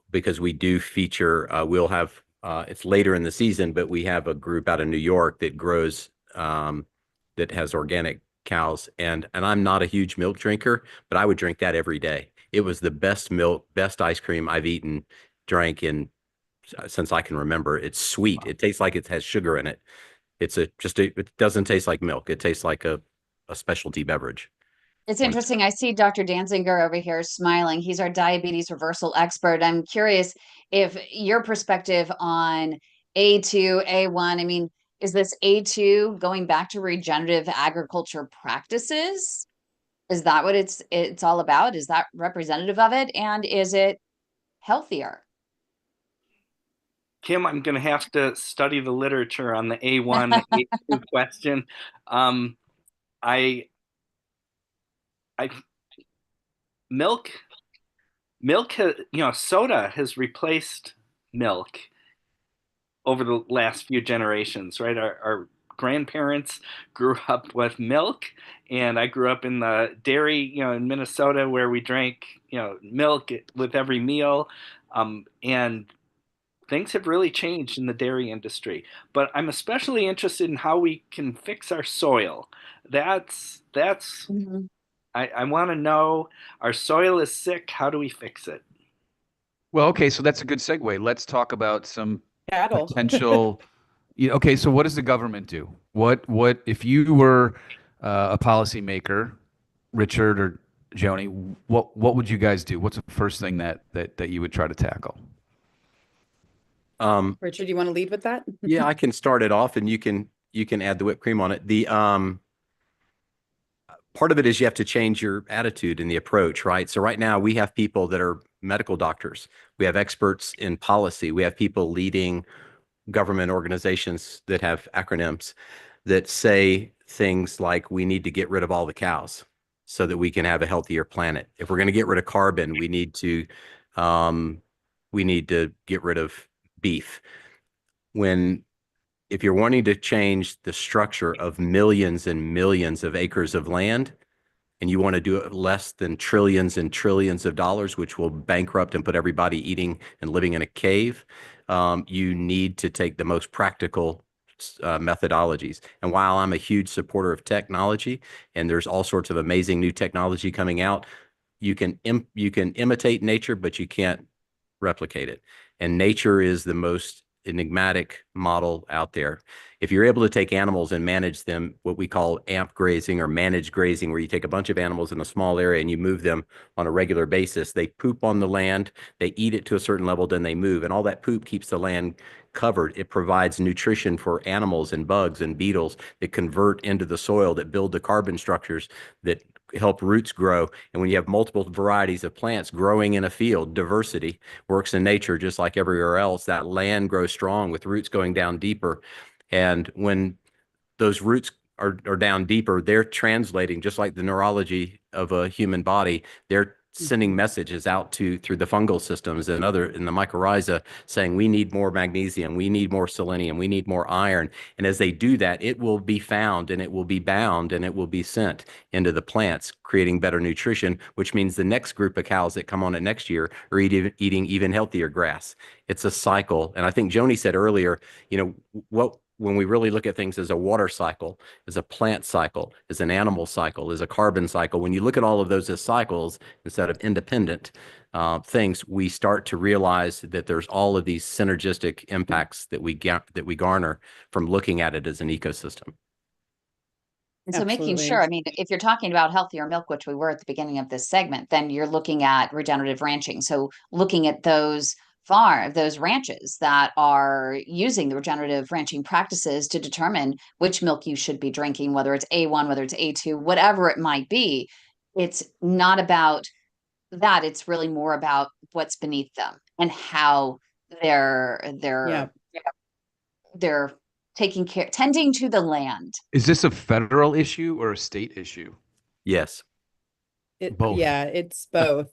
because we do feature, we'll have, it's later in the season, but we have a group out of New York that grows, that has organic cows. And I'm not a huge milk drinker, but I would drink that every day. It was the best milk, best ice cream I've drank since I can remember. It's sweet. It tastes like it has sugar in it. It doesn't taste like milk. It tastes like a specialty beverage. It's interesting. I see Dr. Dansinger over here smiling. He's our diabetes reversal expert. I'm curious if your perspective on A2, A1, I mean, is this A2 going back to regenerative agriculture practices? Is that what it's all about? Is that representative of it? And is it healthier? Kim, I'm going to have to study the literature on the A1, A2 question. I milk, soda has replaced milk over the last few generations, right? Our grandparents grew up with milk, and I grew up in the dairy, in Minnesota, where we drank, milk with every meal. And things have really changed in the dairy industry. But I'm especially interested in how we can fix our soil. That's Mhm. I want to know, our soil is sick. How do we fix it? Well, okay, so that's a good segue. Let's talk about some Cattle. potential. Okay, so what does the government do? What if you were a policymaker, Richard or Joni? What would you guys do? What's the first thing that you would try to tackle? Richard, you want to lead with that? Yeah, I can start it off, and you can add the whipped cream on it. The part of it is you have to change your attitude and the approach, right? So right now we have people that are medical doctors. We have experts in policy. We have people leading government organizations that have acronyms that say things like, we need to get rid of all the cows so that we can have a healthier planet. If we're going to get rid of carbon, we need to get rid of beef. If you're wanting to change the structure of millions and millions of acres of land, and you want to do it less than trillions and trillions of dollars, which will bankrupt and put everybody eating and living in a cave, you need to take the most practical methodologies. And while I'm a huge supporter of technology, and there's all sorts of amazing new technology coming out, you can imitate nature, but you can't replicate it. And nature is the most enigmatic model out there. If you're able to take animals and manage them, what we call amp grazing or managed grazing, where you take a bunch of animals in a small area and you move them on a regular basis, they poop on the land, they eat it to a certain level, then they move, and all that poop keeps the land covered. It provides nutrition for animals and bugs and beetles that convert into the soil, that build the carbon structures that help roots grow. And when you have multiple varieties of plants growing in a field, diversity works in nature just like everywhere else. That land grows strong with roots going down deeper. And when those roots are down deeper, they're translating, just like the neurology of a human body, they're sending messages out through the fungal systems and in the mycorrhiza saying we need more magnesium, we need more selenium, we need more iron. And as they do that, it will be found and it will be bound and it will be sent into the plants, creating better nutrition, which means the next group of cows that come on it next year are eating even healthier grass. It's a cycle. And I think Joni said earlier, when we really look at things as a water cycle, as a plant cycle, as an animal cycle, as a carbon cycle, when you look at all of those as cycles instead of independent things, we start to realize that there's all of these synergistic impacts that we garner from looking at it as an ecosystem. And so making sure, I mean, if you're talking about healthier milk, which we were at the beginning of this segment, then you're looking at regenerative ranching. So looking at those ranches that are using the regenerative ranching practices to determine which milk you should be drinking, whether it's A1, whether it's A2, whatever it might be. It's not about that. It's really more about what's beneath them and how they're taking care, tending to the land. Is this a federal issue or a state issue? Yes. Both. Yeah, it's both.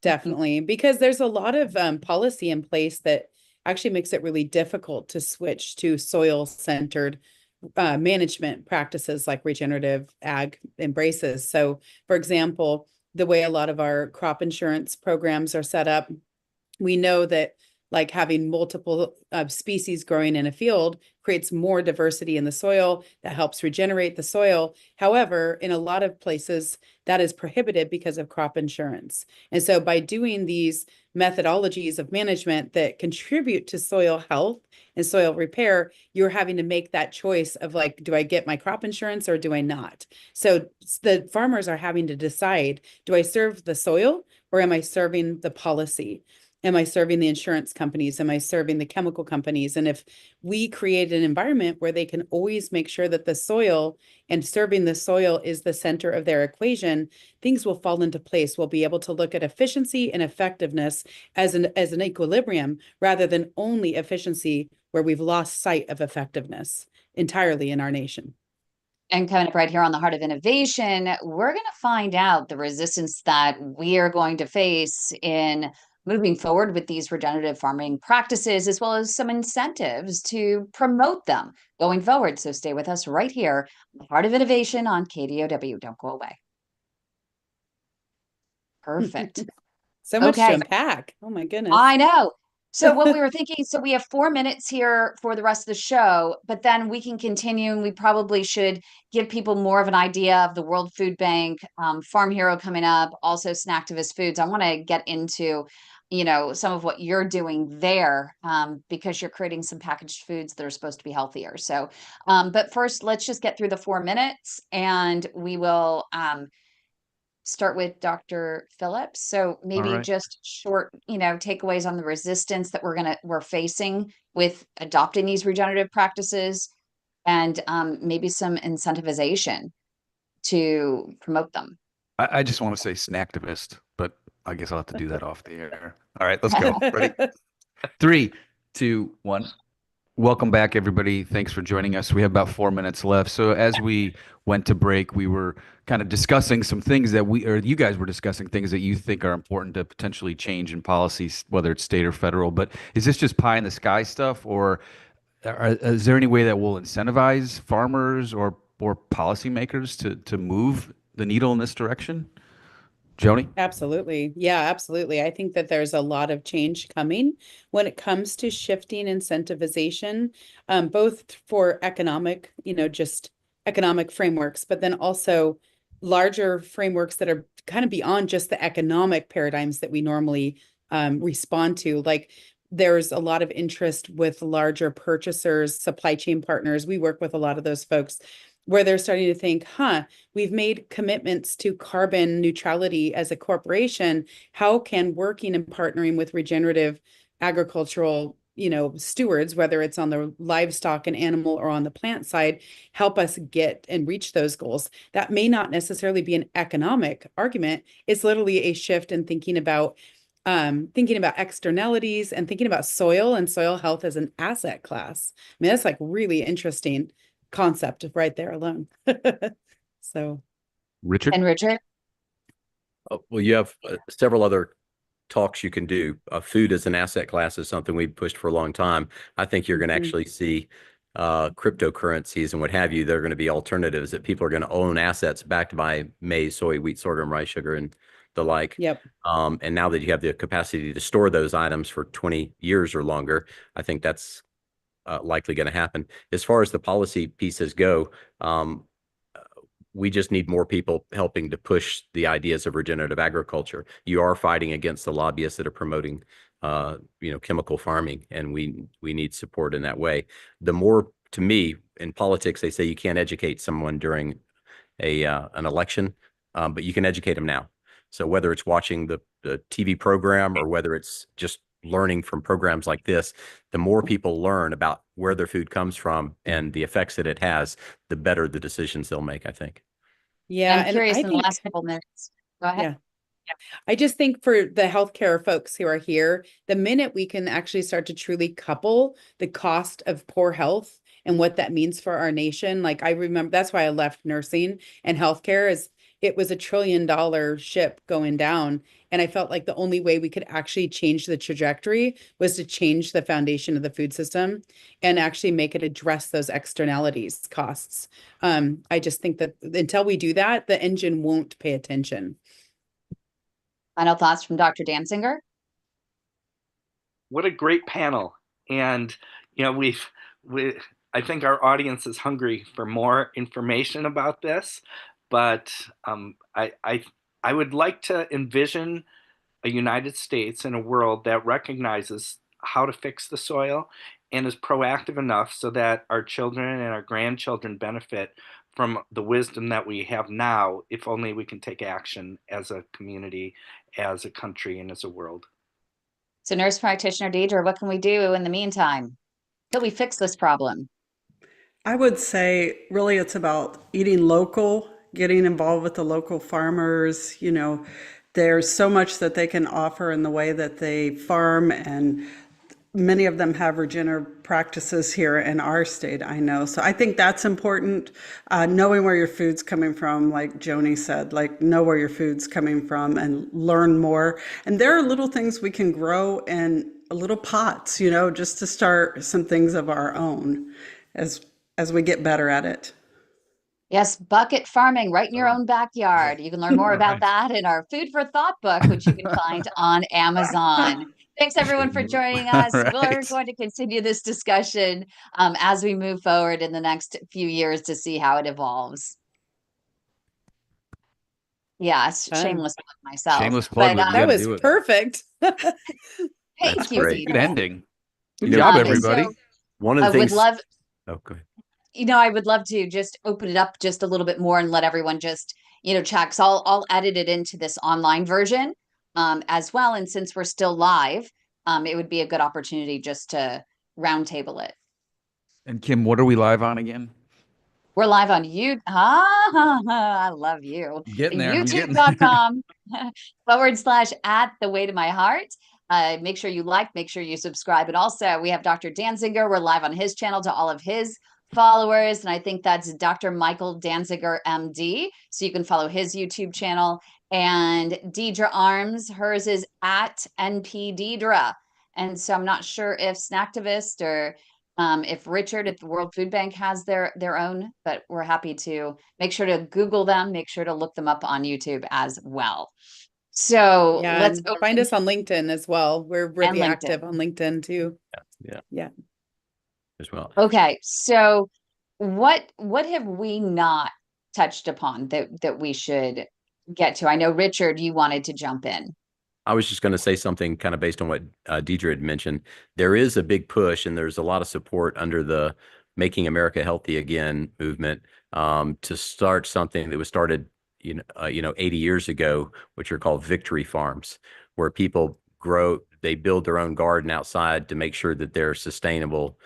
Definitely, because there's a lot of policy in place that actually makes it really difficult to switch to soil-centered management practices like regenerative ag embraces. So, for example, the way a lot of our crop insurance programs are set up, we know that like having multiple species growing in a field creates more diversity in the soil that helps regenerate the soil. However, in a lot of places that is prohibited because of crop insurance. And so by doing these methodologies of management that contribute to soil health and soil repair, you're having to make that choice of like, do I get my crop insurance or do I not? So the farmers are having to decide, do I serve the soil or am I serving the policy? Am I serving the insurance companies? Am I serving the chemical companies? And if we create an environment where they can always make sure that the soil and serving the soil is the center of their equation, things will fall into place. We'll be able to look at efficiency and effectiveness as an equilibrium rather than only efficiency where we've lost sight of effectiveness entirely in our nation. And coming up right here on the Heart of Innovation, we're going to find out the resistance that we are going to face in moving forward with these regenerative farming practices, as well as some incentives to promote them going forward. So stay with us right here, the Heart of Innovation on KDOW. Don't go away. Perfect. So much to unpack. Oh my goodness. I know. So what we were thinking, so we have 4 minutes here for the rest of the show, but then we can continue and we probably should give people more of an idea of the World Food Bank, Farm Hero coming up, also Snacktivist Foods. I want to get into, some of what you're doing there because you're creating some packaged foods that are supposed to be healthier. So, but first, let's just get through the 4 minutes and we will start with Dr. Phillips. So maybe just short, takeaways on the resistance that we're facing with adopting these regenerative practices and maybe some incentivization to promote them. I just want to say Snacktivist, but I guess I'll have to do that off the air. All right, let's go. Ready? 3, 2, 1. Welcome back, everybody. Thanks for joining us. We have about 4 minutes left. So as we went to break, we were kind of discussing some things that you guys were discussing things that you think are important to potentially change in policies, whether it's state or federal. But is this just pie in the sky stuff, or is there any way that will incentivize farmers or policymakers to move the needle in this direction? Joni? Absolutely. Yeah, absolutely. I think that there's a lot of change coming when it comes to shifting incentivization, both for economic, just economic frameworks, but then also larger frameworks that are kind of beyond just the economic paradigms that we normally respond to. Like there's a lot of interest with larger purchasers, supply chain partners. We work with a lot of those folks where they're starting to think, we've made commitments to carbon neutrality as a corporation. How can working and partnering with regenerative agricultural, stewards, whether it's on the livestock and animal or on the plant side, help us get and reach those goals? That may not necessarily be an economic argument. It's literally a shift in thinking about externalities and thinking about soil and soil health as an asset class. I mean, that's like really interesting concept right there alone. So Richard? And Richard? Well, you have several other talks you can do. Food as an asset class is something we've pushed for a long time. I think you're going to actually see cryptocurrencies and what have you. They're going to be alternatives that people are going to own assets backed by maize, soy, wheat, sorghum, rice, sugar, and the like. Yep. And now that you have the capacity to store those items for 20 years or longer, I think that's likely going to happen. As far as the policy pieces go, we just need more people helping to push the ideas of regenerative agriculture. You are fighting against the lobbyists that are promoting, chemical farming, and we need support in that way. The more, to me, in politics, they say you can't educate someone during an election, but you can educate them now. So whether it's watching the TV program or whether it's just learning from programs like this, the more people learn about where their food comes from and the effects that it has, the better the decisions they'll make, I think. Yeah. I'm And curious I in the think, last couple minutes. Go ahead. yeah. I just think for the healthcare folks who are here, the minute we can actually start to truly couple the cost of poor health and what that means for our nation. Like I remember, that's why I left nursing and healthcare, is it was $1 trillion ship going down. And I felt like the only way we could actually change the trajectory was to change the foundation of the food system and actually make it address those externalities costs. I just think that until we do that, the engine won't pay attention. Final thoughts from Dr. Dansinger? What a great panel. And, we I think our audience is hungry for more information about this, but I would like to envision a United States and a world that recognizes how to fix the soil and is proactive enough so that our children and our grandchildren benefit from the wisdom that we have now, if only we can take action as a community, as a country, and as a world. So, nurse practitioner Deidre, what can we do in the meantime till we fix this problem? I would say really it's about eating local, getting involved with the local farmers. There's so much that they can offer in the way that they farm, and many of them have regenerative practices here in our state, I know. So I think that's important. Knowing where your food's coming from, like Joni said, like know where your food's coming from and learn more. And there are little things we can grow in little pots, just to start some things of our own as we get better at it. Yes, bucket farming right in your own backyard. You can learn more about that in our Food for Thought book, which you can find on Amazon. Thanks, everyone, for joining us. We're going to continue this discussion as we move forward in the next few years to see how it evolves. Yeah, shameless plug myself. Shameless plug. That was perfect. Thank you, great. Good ending. Good job, everybody. So One of the I things. would love. Oh, go ahead. I would love to just open it up just a little bit more and let everyone just, check. So I'll edit it into this online version as well. And since we're still live, it would be a good opportunity just to roundtable it. And Kim, what are we live on again? We're live on YouTube. I love you. Getting there. YouTube.com /@ the way to my heart. Make sure you like, make sure you subscribe. And also we have Dr. Dansinger. We're live on his channel to all of his followers. And I think that's Dr. Michael Dansinger, MD. So you can follow his YouTube channel. And Deidre Arms, hers is @NP Deidre. And so I'm not sure if Snacktivist or if the World Food Bank has their own, but we're happy to make sure to Google them, make sure to look them up on YouTube as well. So yeah, let's find us on LinkedIn as well. We're really active on LinkedIn too. Yeah. As well. Okay. So what have we not touched upon that we should get to? I know, Richard, you wanted to jump in. I was just going to say something kind of based on what Deidre had mentioned. There is a big push and there's a lot of support under the Making America Healthy Again movement to start something that was started 80 years ago, which are called victory farms, where people they build their own garden outside to make sure that they're sustainable.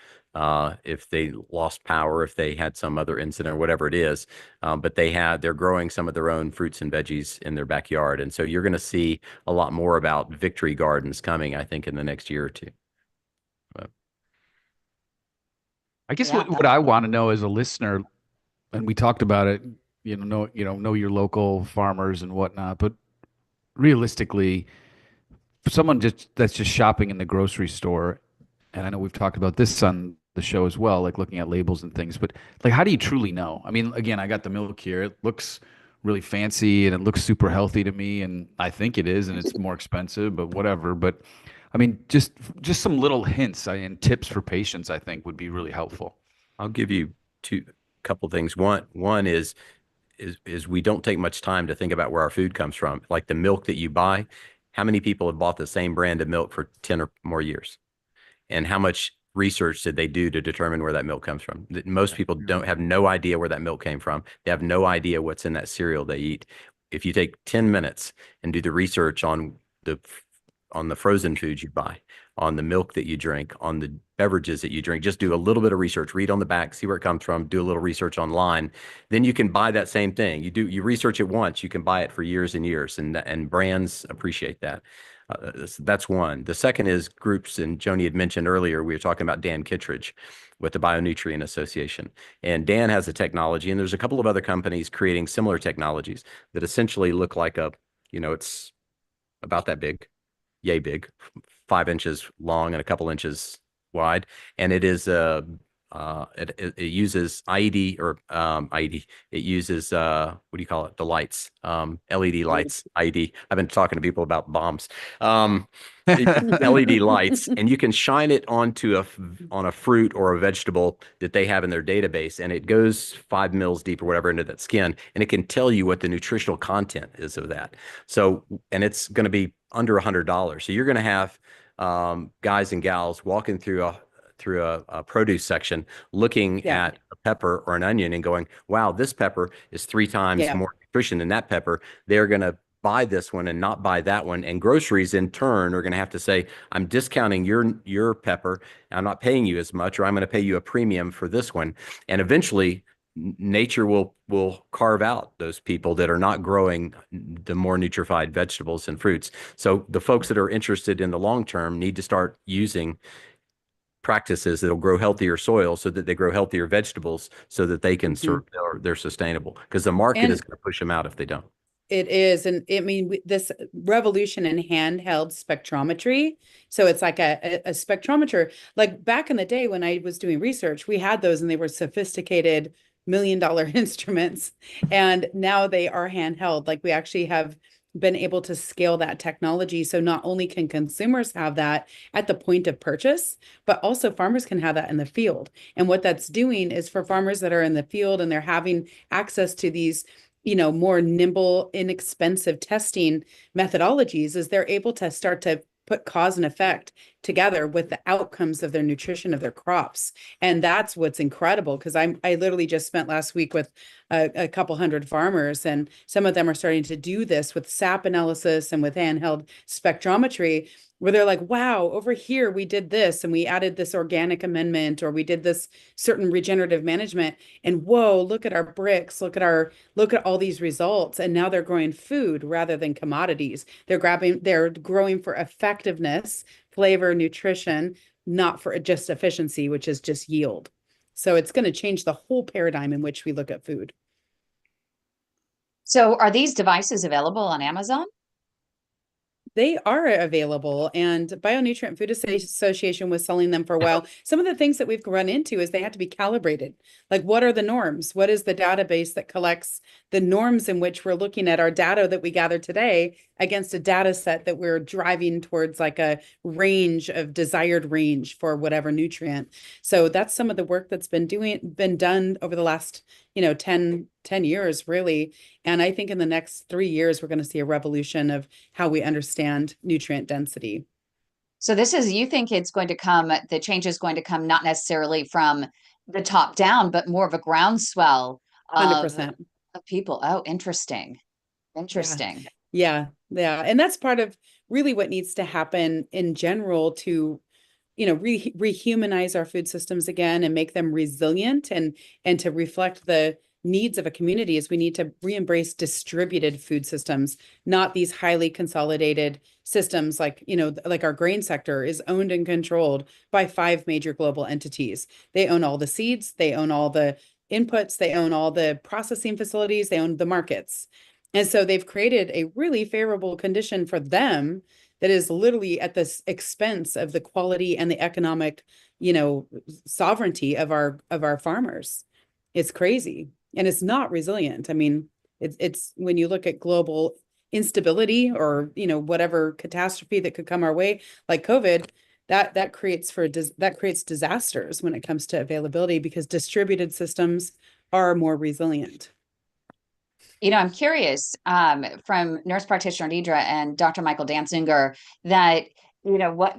If they lost power, if they had some other incident or whatever it is, but they're growing some of their own fruits and veggies in their backyard. And so you're going to see a lot more about victory gardens coming, I think, in the next year or two. I guess what I want to know as a listener, and we talked about it, know your local farmers and whatnot, but realistically, for someone that's just shopping in the grocery store, and I know we've talked about this on the show as well, like looking at labels and things, but like, how do you truly know? I mean, again, I got the milk here. It looks really fancy and it looks super healthy to me, and I think it is, and it's more expensive, but whatever. But I mean, just some little hints and tips for patients, I think, would be really helpful. I'll give you couple things. One is we don't take much time to think about where our food comes from. Like the milk that you buy, how many people have bought the same brand of milk for 10 or more years? And how much research did they do to determine where that milk comes from? Most people don't have no idea where that milk came from. They have no idea what's in that cereal they eat. If you take 10 minutes and do the research on the frozen foods you buy, on the milk that you drink, on the beverages that you drink, just do a little bit of research, read on the back, see where it comes from, do a little research online. Then you can buy that same thing. You research it once, you can buy it for years and years, and brands appreciate that. That's one. The second is groups, and Joni had mentioned earlier, we were talking about Dan Kittredge with the Bionutrient Association. And Dan has a technology, and there's a couple of other companies creating similar technologies that essentially look like it's about that big, yay big, 5 inches long and a couple inches wide, and it is it uses IED or IED. It uses what do you call it? The lights, LED lights. IED. I've been talking to people about bombs. LED lights, and you can shine it onto a fruit or a vegetable that they have in their database, and it goes 5 mils deep or whatever into that skin, and it can tell you what the nutritional content is of that. So, and it's going to be under $100. So you're going to have guys and gals walking through a produce section, looking at a pepper or an onion and going, wow, this pepper is 3 times more nutrition than that pepper. They're going to buy this one and not buy that one. And groceries in turn are going to have to say, I'm discounting your pepper. I'm not paying you as much, or I'm going to pay you a premium for this one. And eventually nature will carve out those people that are not growing the more nutrified vegetables and fruits. So the folks that are interested in the long term need to start using practices that'll grow healthier soil so that they grow healthier vegetables so that they can they're sustainable, because the market is going to push them out if they don't. It is. And I mean, this revolution in handheld spectrometry. So it's like a spectrometer, like back in the day when I was doing research, we had those and they were sophisticated $1 million instruments. And now they are handheld. Like we actually have been able to scale that technology. So not only can consumers have that at the point of purchase, but also farmers can have that in the field. And what that's doing is for farmers that are in the field and they're having access to these more nimble, inexpensive testing methodologies, is they're able to start to put cause and effect together with the outcomes of their nutrition of their crops. And that's what's incredible, because I literally just spent last week with a couple hundred farmers, and some of them are starting to do this with SAP analysis and with handheld spectrometry, where they're like, wow, over here we did this and we added this organic amendment, or we did this certain regenerative management, and whoa, look at our bricks, look at all these results. And now they're growing food rather than commodities. They're growing for effectiveness, flavor, nutrition, not for just efficiency, which is just yield. So it's going to change the whole paradigm in which we look at food. So are these devices available on Amazon? They are available, and Bionutrient Food Association was selling them for a while. Some of the things that we've run into is they have to be calibrated. Like, what are the norms? What is the database that collects the norms in which we're looking at our data that we gather today against a data set that we're driving towards, like a range of desired range for whatever nutrient. So that's some of the work that's been done over the last 10 years, really. And I think in the next 3 years, we're going to see a revolution of how we understand nutrient density. So you think the change is going to come not necessarily from the top down, but more of a groundswell 100%. of people. Oh, interesting. Interesting. Yeah. And that's part of really what needs to happen in general to rehumanize our food systems again and make them resilient and to reflect the needs of a community. Is we need to re-embrace distributed food systems, not these highly consolidated systems like our grain sector is owned and controlled by 5 major global entities. They own all the seeds, they own all the inputs, they own all the processing facilities, they own the markets. And so they've created a really favorable condition for them that is literally at the expense of the quality and the economic, sovereignty of our farmers. It's crazy. And it's not resilient. I mean, it's when you look at global instability or, whatever catastrophe that could come our way, like COVID, that creates disasters when it comes to availability, because distributed systems are more resilient. I'm curious from nurse practitioner Deidre and Dr. Michael Dansinger that, what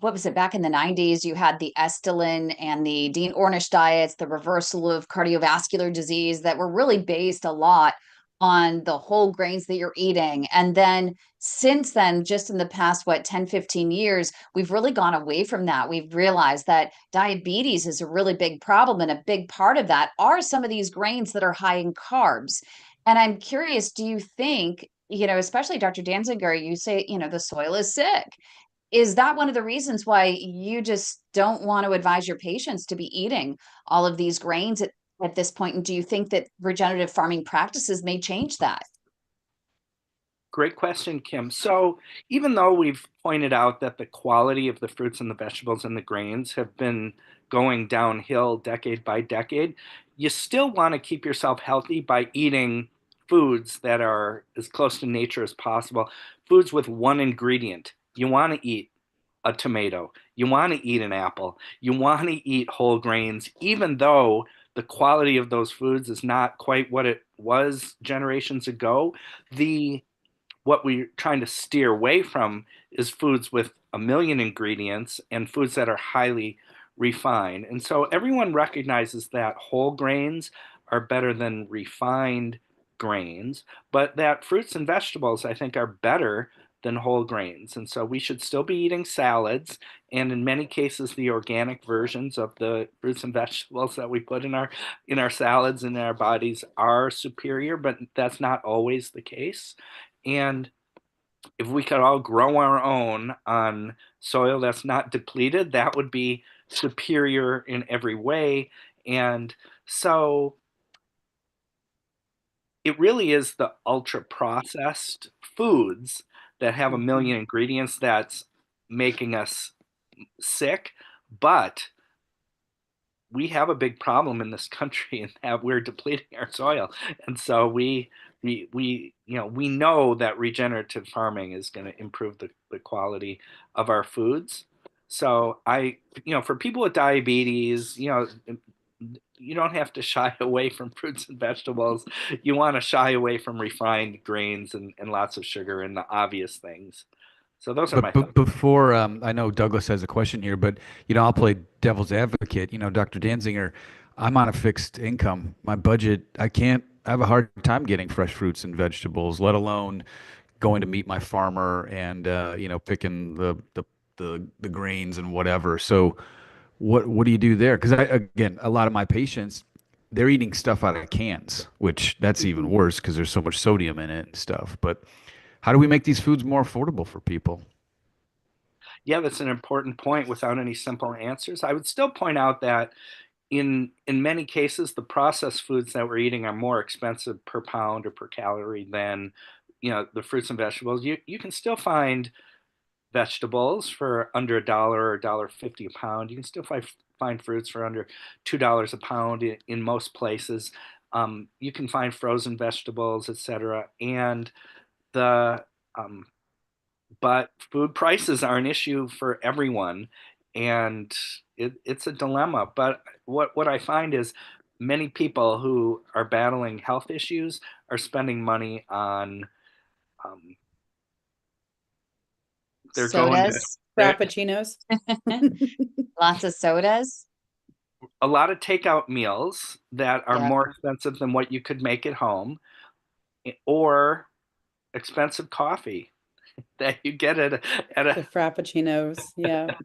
was it back in the 90s? You had the Estelin and the Dean Ornish diets, the reversal of cardiovascular disease that were really based a lot on the whole grains that you're eating. And then since then, just in the past, 10, 15 years, we've really gone away from that. We've realized that diabetes is a really big problem. And a big part of that are some of these grains that are high in carbs. And I'm curious, do you think, especially Dr. Danziger, you say, the soil is sick. Is that one of the reasons why you just don't want to advise your patients to be eating all of these grains at this point? And do you think that regenerative farming practices may change that? Great question, Kim. So even though we've pointed out that the quality of the fruits and the vegetables and the grains have been going downhill decade by decade, you still want to keep yourself healthy by eating foods that are as close to nature as possible, foods with one ingredient. You want to eat a tomato, you want to eat an apple, you want to eat whole grains, even though the quality of those foods is not quite what it was generations ago. The What we're trying to steer away from is foods with a million ingredients and foods that are highly refined. And so everyone recognizes that whole grains are better than refined grains, but that fruits and vegetables, I think, are better than whole grains. And so we should still be eating salads, and in many cases the organic versions of the fruits and vegetables that we put in our salads and in our bodies are superior, but that's not always the case. And if we could all grow our own on soil that's not depleted, that would be superior in every way. And so it really is the ultra processed foods that have a million ingredients that's making us sick. But we have a big problem in this country in that we're depleting our soil. And so we know that regenerative farming is going to improve the quality of our foods. So for people with diabetes, you don't have to shy away from fruits and vegetables. You want to shy away from refined grains and lots of sugar and the obvious things. So those are my But thoughts. before, I know Douglas has a question here, but I'll play devil's advocate. Dr. Danzinger, I'm on a fixed income. My budget, I have a hard time getting fresh fruits and vegetables, let alone going to meet my farmer and picking the grains and whatever. So what do you do there? Because again, a lot of my patients, they're eating stuff out of cans, which that's even worse because there's so much sodium in it and stuff. But how do we make these foods more affordable for people? Yeah, that's an important point without any simple answers. I would still point out that in many cases, the processed foods that we're eating are more expensive per pound or per calorie than the fruits and vegetables. You can still find vegetables for under $1 or $1.50 a pound. You can still find fruits for under $2 a pound in most places. You can find frozen vegetables, etc. And the but food prices are an issue for everyone, and it's a dilemma. But what I find is many people who are battling health issues are spending money on um, they're going to Sodas, Frappuccinos. lots of sodas. a lot of takeout meals that are Yeah. more expensive than what you could make at home, or expensive coffee that you get at The Frappuccinos. Yeah.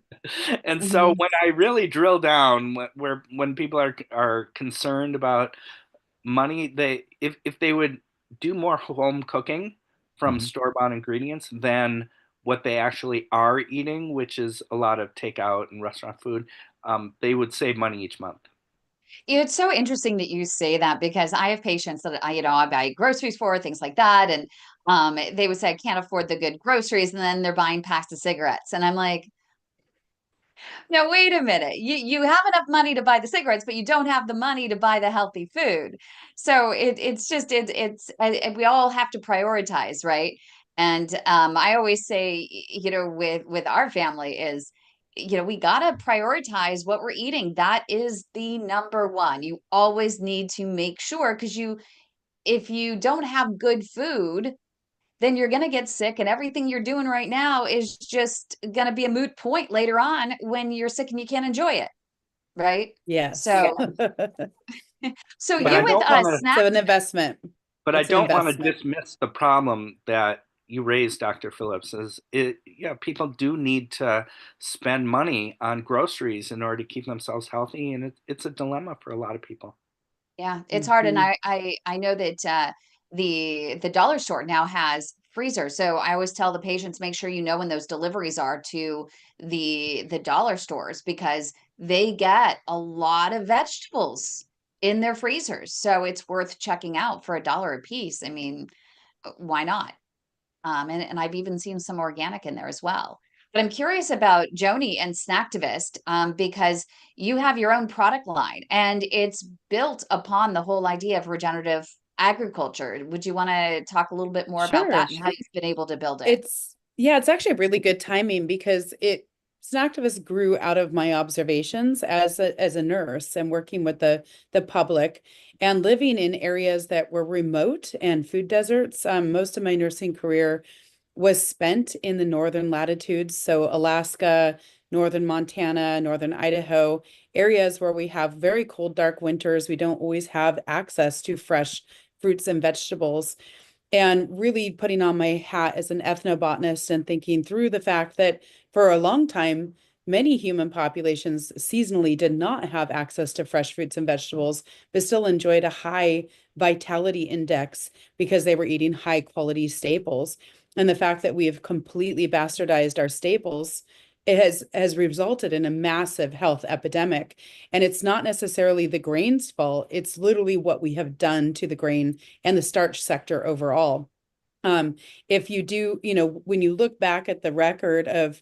and so Mhm. when I really drill down, when people are concerned about money, if they would do more home cooking from Mhm. store-bought ingredients than what they actually are eating, which is a lot of takeout and restaurant food, they would save money each month. It's so interesting that you say that because I have patients that I buy groceries for, things like that. And they would say, I can't afford the good groceries. And then they're buying packs of cigarettes. And I'm like, no, wait a minute. You have enough money to buy the cigarettes, but you don't have the money to buy the healthy food. So it's just we all have to prioritize, right? And I always say, with our family is, we gotta prioritize what we're eating. That is the number one. You always need to make sure because if you don't have good food, then you're going to get sick, and everything you're doing right now is just going to be a moot point later on when you're sick and you can't enjoy it, right? Yes. So so But you I with don't want to. So an investment. But I It's an don't want to investment. dismiss the problem that you raised, Dr. Phillips. Yeah, people do need to spend money on groceries in order to keep themselves healthy, and it's a dilemma for a lot of people. Yeah, it's hard. And Mhm. I know that the dollar store now has freezers. So I always tell the patients, make sure you know when those deliveries are to the dollar stores because they get a lot of vegetables in their freezers. So it's worth checking out for $1 a piece. I mean, why not? And I've even seen some organic in there as well. But I'm curious about Joni and Snacktivist because you have your own product line and it's built upon the whole idea of regenerative agriculture. Would you want to talk a little bit more about Sure. that and how you've been able to build it? It's actually really good timing because Snacktivist grew out of my observations as a nurse and working with the public and living in areas that were remote and food deserts. Most of my nursing career was spent in the northern latitudes, so Alaska, northern Montana, northern Idaho, areas where we have very cold, dark winters. We don't always have access to fresh fruits and vegetables. And really putting on my hat as an ethnobotanist and thinking through the fact that for a long time, many human populations seasonally did not have access to fresh fruits and vegetables, but still enjoyed a high vitality index because they were eating high quality staples. And the fact that we have completely bastardized our staples, it has resulted in a massive health epidemic. And it's not necessarily the grain's fault, it's literally what we have done to the grain and the starch sector overall. If you do, when you look back at the record of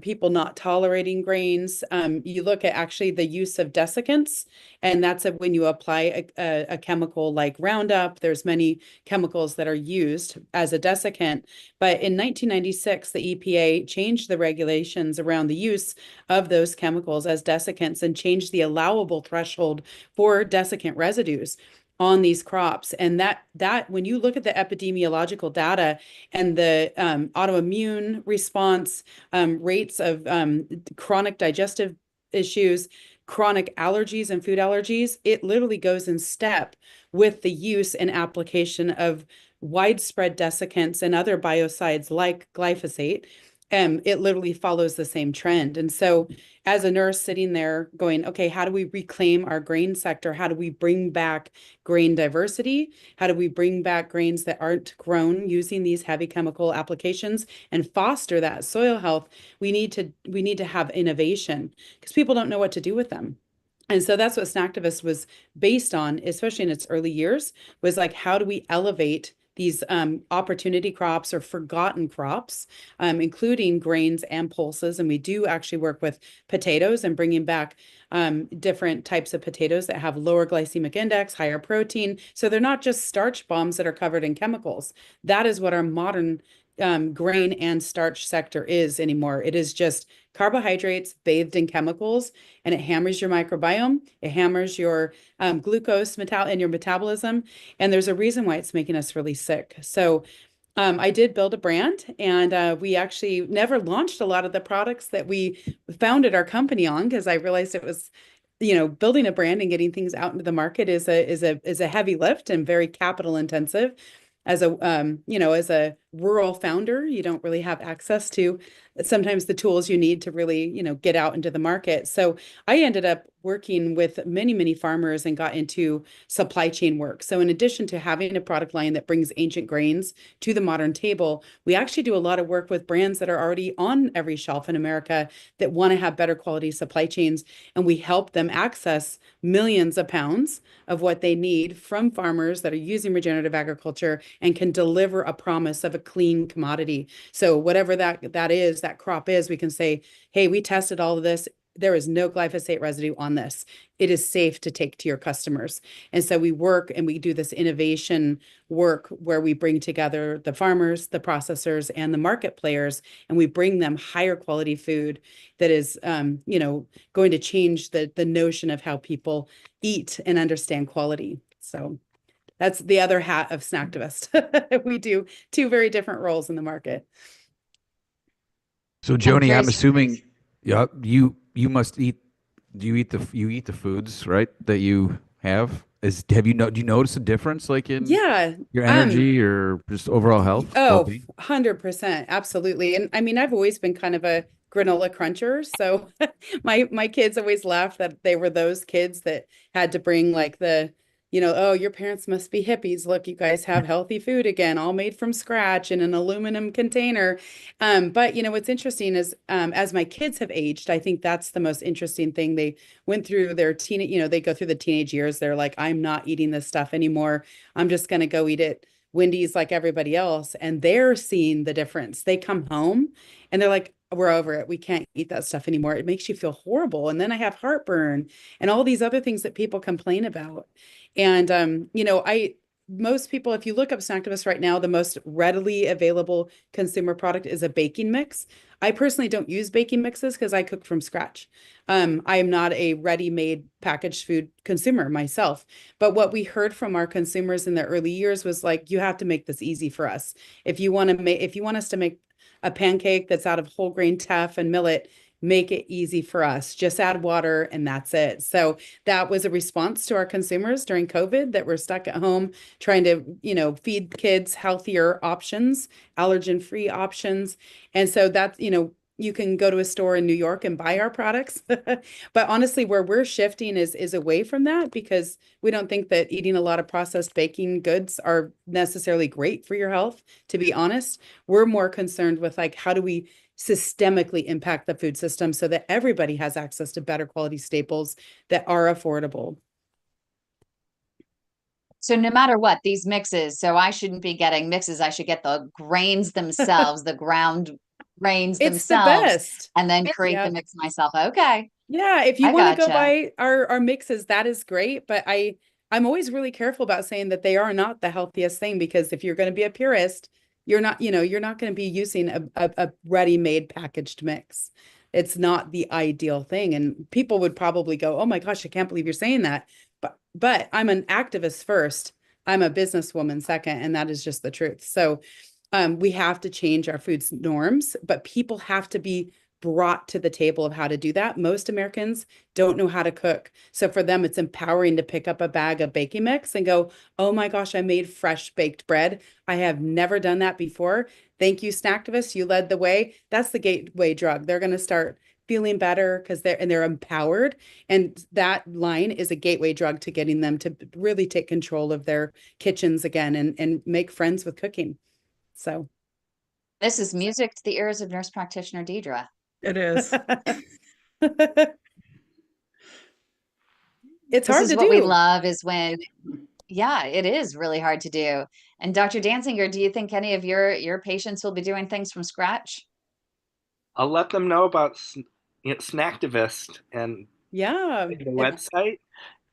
people not tolerating grains, you look at actually the use of desiccants, and that's when you apply a chemical like Roundup. There's many chemicals that are used as a desiccant, but in 1996, the EPA changed the regulations around the use of those chemicals as desiccants and changed the allowable threshold for desiccant residues on these crops. And that when you look at the epidemiological data and the autoimmune response, rates of chronic digestive issues, chronic allergies and food allergies, it literally goes in step with the use and application of widespread desiccants and other biocides like glyphosate. It literally follows the same trend. And so as a nurse sitting there going, okay, how do we reclaim our grain sector? How do we bring back grain diversity? How do we bring back grains that aren't grown using these heavy chemical applications and foster that soil health? We need to have innovation because people don't know what to do with them. And so that's what Snacktivist was based on, especially in its early years, was like, how do we elevate these opportunity crops or forgotten crops, including grains and pulses. And we do actually work with potatoes and bringing back different types of potatoes that have lower glycemic index, higher protein. So they're not just starch bombs that are covered in chemicals. That is what our modern grain and starch sector is anymore. It is just carbohydrates bathed in chemicals, and it hammers your microbiome. It hammers your glucose in your metabolism. And there's a reason why it's making us really sick. So I did build a brand, and we actually never launched a lot of the products that we founded our company on because I realized it was, building a brand and getting things out into the market is a heavy lift and very capital intensive. As a rural founder, you don't really have access to sometimes the tools you need to really, get out into the market. So I ended up working with many, many farmers and got into supply chain work. So in addition to having a product line that brings ancient grains to the modern table, we actually do a lot of work with brands that are already on every shelf in America that want to have better quality supply chains. And we help them access millions of pounds of what they need from farmers that are using regenerative agriculture and can deliver a promise of a clean commodity. So whatever that crop is, we can say, hey, we tested all of this. There is no glyphosate residue on this. It is safe to take to your customers. And so we work and we do this innovation work where we bring together the farmers, the processors, and the market players, and we bring them higher quality food that is, going to change the notion of how people eat and understand quality. So that's the other hat of Snacktivist. We do two very different roles in the market. So Joni, I'm assuming, yeah, you must eat. Do you eat the foods, right, that you have? Do you notice a difference, like in your energy or just overall health? Oh, 100%, absolutely. And I mean, I've always been kind of a granola cruncher. So my kids always laugh that they were those kids that had to bring like oh, your parents must be hippies. Look, you guys have healthy food again, all made from scratch in an aluminum container. But what's interesting is as my kids have aged, I think that's the most interesting thing. They went through their they go through the teenage years. They're like, I'm not eating this stuff anymore. I'm just going to go eat it Wendy's like everybody else. And they're seeing the difference. They come home and they're like, we're over it. We can't eat that stuff anymore. It makes you feel horrible. And then I have heartburn and all these other things that people complain about. And, most people, if you look up Snacktivist right now, the most readily available consumer product is a baking mix. I personally don't use baking mixes because I cook from scratch. I am not a ready-made packaged food consumer myself. But what we heard from our consumers in the early years was like, you have to make this easy for us. If you want us to make a pancake that's out of whole grain teff and millet, make it easy for us. Just add water and that's it. So that was a response to our consumers during COVID that were stuck at home trying to, feed kids healthier options, allergen-free options. And so that's, you can go to a store in New York and buy our products. But honestly, where we're shifting is away from that because we don't think that eating a lot of processed baking goods are necessarily great for your health, to be honest. We're more concerned with like, how do we systemically impact the food system so that everybody has access to better quality staples that are affordable. So no matter what, these mixes, so I shouldn't be getting mixes. I should get the grains themselves, the ground grains It's themselves, the best. and then create the mix myself. Okay. Yeah, if you want to go gotcha. buy our mixes, that is great. But I'm always really careful about saying that they are not the healthiest thing because if you're going to be a purist, you're not going to be using a ready-made packaged mix. It's not the ideal thing. And people would probably go, oh my gosh, I can't believe you're saying that. But I'm an activist first. I'm a businesswoman second, and that is just the truth. So we have to change our food norms, but people have to be brought to the table of how to do that. Most Americans don't know how to cook. So for them, it's empowering to pick up a bag of baking mix and go, oh my gosh, I made fresh baked bread. I have never done that before. Thank you, Snacktivist. You led the way. That's the gateway drug. They're going to start feeling better because they're empowered. And that line is a gateway drug to getting them to really take control of their kitchens again and make friends with cooking. So this is music to the ears of nurse practitioner Deidre. It is. It's hard to do. What we love is when, yeah, it is really hard to do. And Dr. Dansinger, do you think any of your patients will be doing things from scratch? I'll let them know about Snacktivist and the website.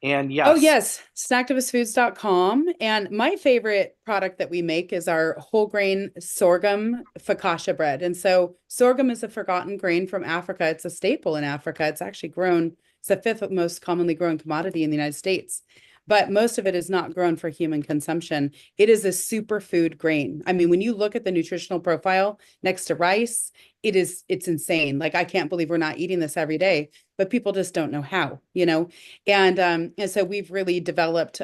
And yes. Oh, yes. Snacktivistfoods.com. And my favorite product that we make is our whole grain sorghum focaccia bread. And so sorghum is a forgotten grain from Africa. It's a staple in Africa. It's actually grown. It's the fifth most commonly grown commodity in the United States. But most of it is not grown for human consumption. It is a superfood grain. I mean, when you look at the nutritional profile next to rice it's insane. Like, I can't believe we're not eating this every day, but people just don't know how, you know? And so we've really developed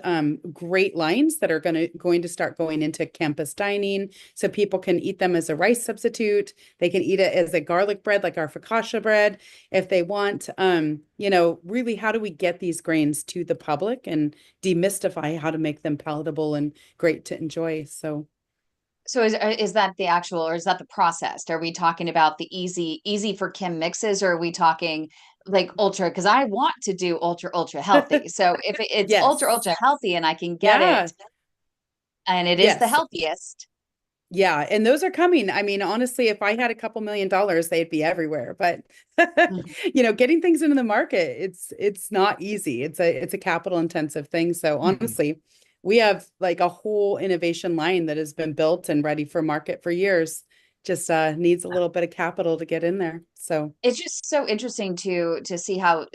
great lines that are going to start going into campus dining, so people can eat them as a rice substitute. They can eat it as a garlic bread, like our focaccia bread, if they want. You know, really, how do we get these grains to the public and demystify how to make them palatable and great to enjoy? So is that the actual, or is that the processed? Are we talking about the easy for Kim mixes, or are we talking like ultra? Because I want to do ultra healthy. So if it's Yes. ultra healthy and I can get Yeah. it, and it is the Yes. healthiest. Yeah, and those are coming. I mean, honestly, if I had a couple $1 million, they'd be everywhere. But you know, getting things into the market, it's not easy. It's a capital intensive thing. So honestly, we have like a whole innovation line that has been built and ready for market for years. Just needs a little bit of capital to get in there. So It's just so interesting to see how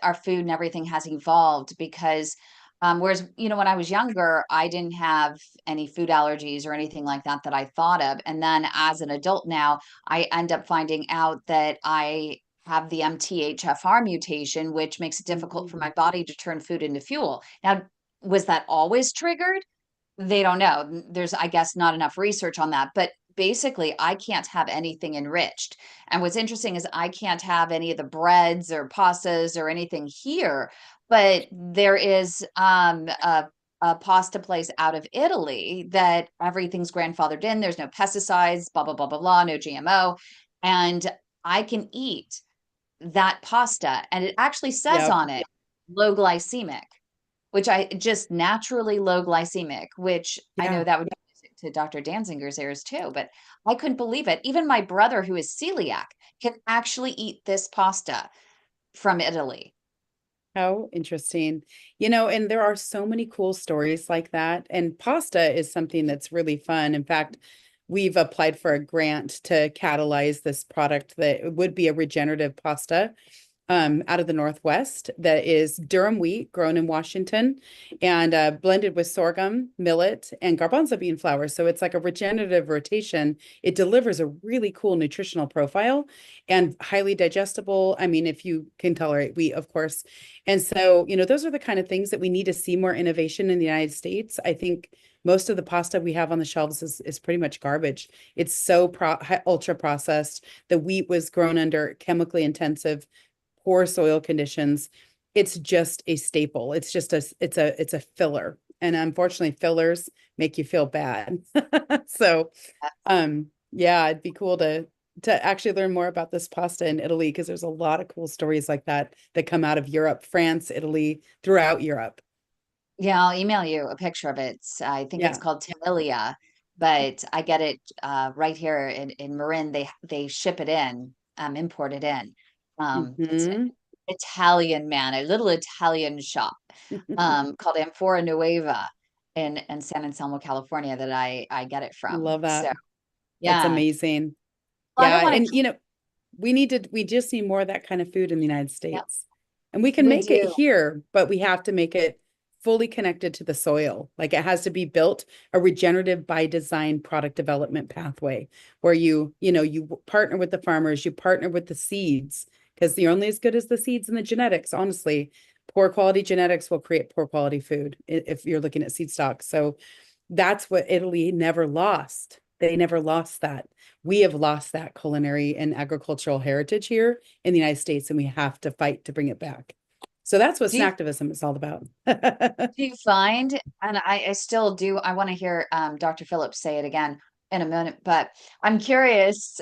our food and everything has evolved, because whereas, you know, when I was younger, I didn't have any food allergies or anything like that that I thought of. And then as an adult now, I end up finding out that I have the MTHFR mutation, which makes it difficult for my body to turn food into fuel. Now, was that always triggered? They don't know. There's, I guess, not enough research on that. But basically, I can't have anything enriched. And what's interesting is I can't have any of the breads or pastas or anything here. But there is a pasta place out of Italy that everything's grandfathered in. There's no pesticides, blah, blah, blah, blah, blah, no GMO. And I can eat that pasta. And it actually says yep, on it, low glycemic, which I just naturally low glycemic, which I know yeah. that would be music to Dr. Dansinger's ears too, but I couldn't believe it. Even my brother, who is celiac, can actually eat this pasta from Italy. How interesting. You know, and there are so many cool stories like that. And pasta is something that's really fun. In fact, we've applied for a grant to catalyze this product that would be a regenerative pasta out of the Northwest that is durum wheat grown in Washington and blended with sorghum, millet, and garbanzo bean flour. So it's like a regenerative rotation. It delivers a really cool nutritional profile and highly digestible. I mean, if you can tolerate wheat, of course. And so, you know, those are the kind of things that we need to see more innovation in the United States. I think most of the pasta we have on the shelves is pretty much garbage. It's so ultra processed. The wheat was grown under chemically intensive, poor soil conditions. It's just a staple. It's just it's a filler. And unfortunately, fillers make you feel bad. So yeah, it'd be cool to actually learn more about this pasta in Italy, because there's a lot of cool stories like that that come out of Europe, France, Italy, throughout Europe. Yeah, I'll email you a picture of it. I think it's Yeah. called Timilia, but I get it right here in Marin. They ship it in, import it in. It's an Hmm. Italian man, a little Italian shop called Amphora Nueva in San Anselmo, California, that I get it from. Love So that. That's yeah. amazing. Well, I Yeah. don't want And, to. you know, we just need more of that kind of food in the United Yep, States. And we can we make it do. here, but we have to make it fully connected to the soil. Like, it has to be built a regenerative by design product development pathway where you know, you partner with the farmers, you partner with the seeds, because you're only as good as the seeds and the genetics, honestly. Poor quality genetics will create poor quality food if you're looking at seed stocks. So that's what Italy never lost. They never lost that. We have lost that culinary and agricultural heritage here in the United States, and we have to fight to bring it back. So that's what Do you snacktivism is all about. do you find, and I still do, I want to hear Dr. Phillips say it again in a minute, but I'm curious,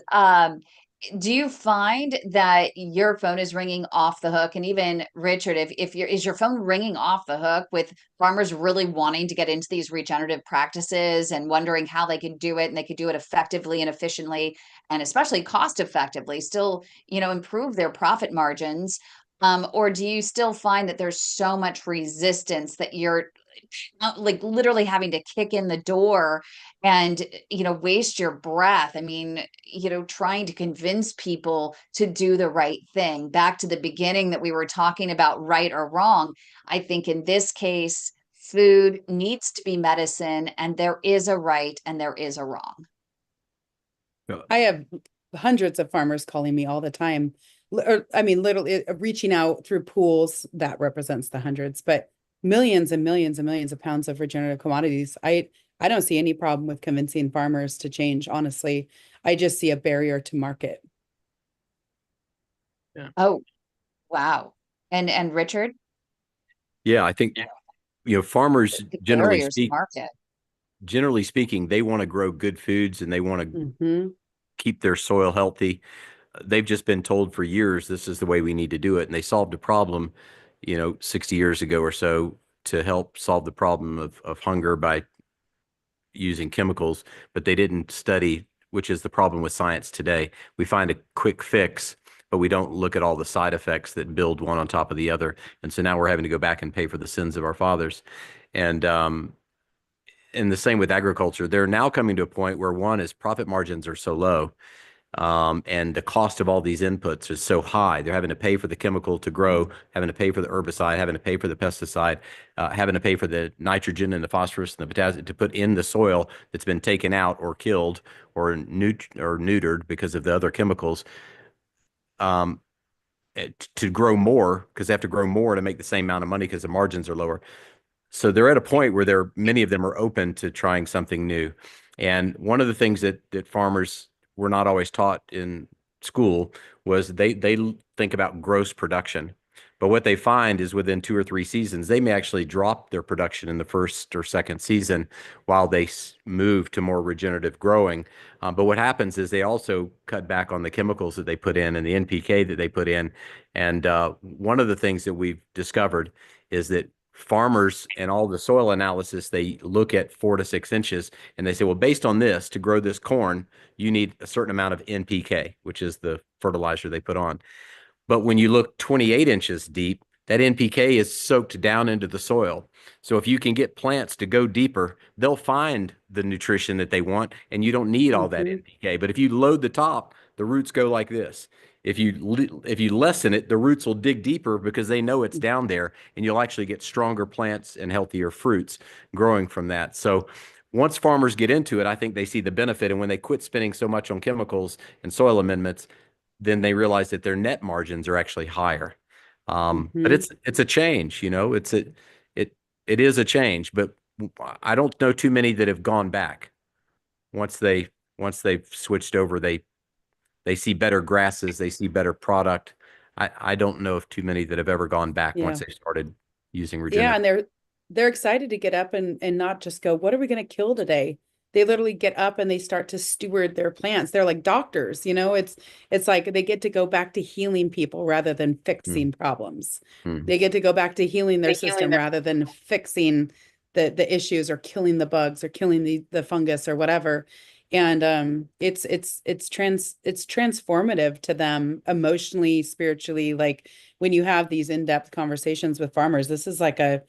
do you find that your phone is ringing off the hook? And even Richard, if is your phone ringing off the hook with farmers really wanting to get into these regenerative practices and wondering how they could do it, and they could do it effectively and efficiently and especially cost effectively, still, you know, improve their profit margins? Or do you still find that there's so much resistance that you're like literally having to kick in the door and, you know, waste your breath? I mean, you know, trying to convince people to do the right thing. Back to the beginning that we were talking about right or wrong. I think in this case, food needs to be medicine, and there is a right and there is a wrong. I have hundreds of farmers calling me all the time. Or, I mean, literally reaching out through pools that represents the hundreds, but millions and millions and millions of pounds of regenerative commodities. I don't see any problem with convincing farmers to change, honestly. I just see a barrier to market. Oh, wow. And Richard, Yeah, I think farmers the barriers to market. generally speaking, they want to grow good foods and they want to keep their soil healthy. They've just been told for years this is the way we need to do it, and they solved a problem, 60 years ago or so to help solve the problem of hunger by using chemicals, but they didn't study, which is the problem with science today. We find a quick fix, but we don't look at all the side effects that build one on top of the other. And so now we're having to go back and pay for the sins of our fathers. And the same with agriculture. They're now coming to a point where one is profit margins are so low, and the cost of all these inputs is so high. They're having to pay for the chemical to grow, having to pay for the herbicide, having to pay for the pesticide, having to pay for the nitrogen and the phosphorus and the potassium to put in the soil that's been taken out or killed or neutered because of the other chemicals, to grow more, because they have to grow more to make the same amount of money because the margins are lower. So they're at a point where many of them are open to trying something new. And one of the things that farmers were not always taught in school was they think about gross production. But what they find is within 2 or 3 seasons, they may actually drop their production in the first or second season while they move to more regenerative growing. But what happens is they also cut back on the chemicals that they put in and the NPK that they put in. And one of the things that we've discovered is that farmers and all the soil analysis, they look at 4 to 6 inches and they say, well, based on this, to grow this corn, you need a certain amount of NPK, which is the fertilizer they put on. But when you look 28 inches deep, that NPK is soaked down into the soil. So if you can get plants to go deeper, they'll find the nutrition that they want, and you don't need all that NPK. But if you load the top, the roots go like this. If you lessen it, the roots will dig deeper because they know it's down there, and you'll actually get stronger plants and healthier fruits growing from that. So once farmers get into it, I think they see the benefit. And when they quit spending so much on chemicals and soil amendments, then they realize that their net margins are actually higher. But it's a change, it is a change, but I don't know too many that have gone back. Once they've switched over, they see better grasses, they see better product. I don't know of too many that have ever gone back once they started using regenerative. Yeah, and they're excited to get up and not just go, what are we going to kill today? They literally get up and they start to steward their plants. They're like doctors, it's like they get to go back to healing people rather than fixing problems. They get to go back to healing their system rather than fixing the issues or killing the bugs or killing the fungus or whatever. And it's transformative to them emotionally, spiritually. Like when you have these in-depth conversations with farmers, this is like a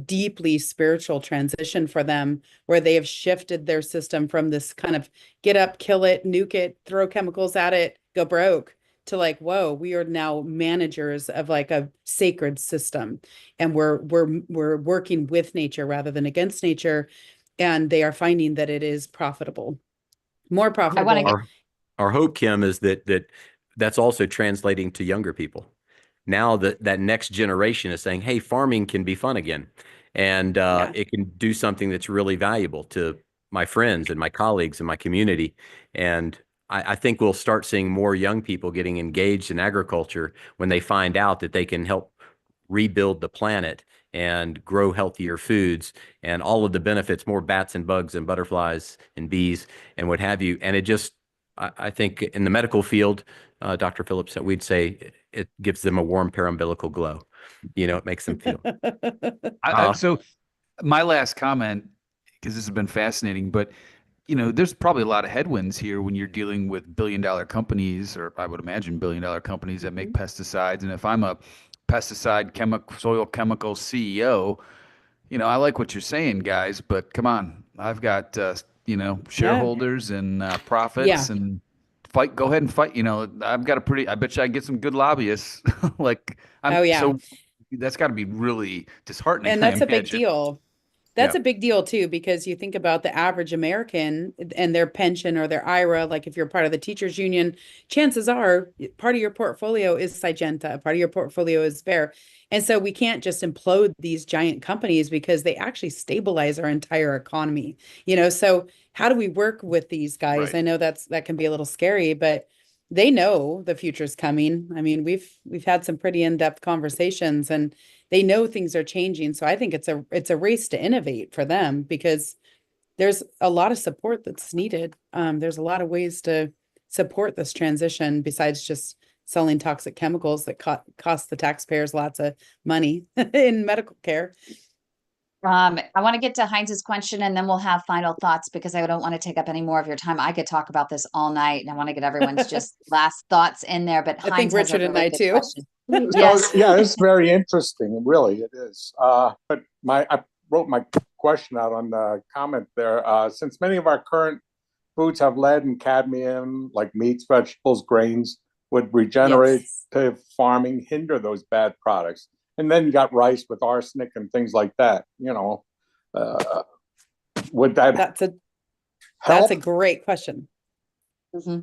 deeply spiritual transition for them, where they have shifted their system from this kind of get up, kill it, nuke it, throw chemicals at it, go broke, to like, whoa, we are now managers of like a sacred system, and we're working with nature rather than against nature, and they are finding that it is profitable, more profitable. Our hope, Kim, is that's also translating to younger people. Now that next generation is saying, hey, farming can be fun again. And it can do something that's really valuable to my friends and my colleagues and my community. And I think we'll start seeing more young people getting engaged in agriculture when they find out that they can help rebuild the planet and grow healthier foods and all of the benefits, more bats and bugs and butterflies and bees and what have you. And it just, I think in the medical field, Dr. Phillips, that we'd say it gives them a warm paraumbilical glow. It makes them feel. So my last comment, because this has been fascinating, but there's probably a lot of headwinds here when you're dealing with billion-dollar companies, or I would imagine billion-dollar companies that make pesticides. And if I'm a pesticide soil chemical CEO, I like what you're saying, guys, but come on, I've got shareholders and profits and fight. Go ahead and fight. I've got I bet you I get some good lobbyists. So that's got to be really disheartening. And that's a big deal. That's a big deal too, because you think about the average American and their pension or their IRA, like if you're part of the teachers union, chances are part of your portfolio is Syngenta, part of your portfolio is Fair. And so we can't just implode these giant companies because they actually stabilize our entire economy. So how do we work with these guys? Right. I know that can be a little scary, but they know the future's coming. I mean, we've had some pretty in-depth conversations, and they know things are changing. So I think it's a race to innovate for them, because there's a lot of support that's needed. There's a lot of ways to support this transition besides just selling toxic chemicals that cost the taxpayers lots of money in medical care. I want to get to Heinz's question, and then we'll have final thoughts, because I don't want to take up any more of your time. I could talk about this all night, and I want to get everyone's just last thoughts in there. But I Heinz think has a Richard and really I good too. question. Yes. Yeah, it's very interesting. Really, it is. But I wrote my question out on the comment there. Since many of our current foods have lead and cadmium, like meats, vegetables, grains, would regenerative farming hinder those bad products? And then you got rice with arsenic and things like that. Would that That's help? a great question. Mhm.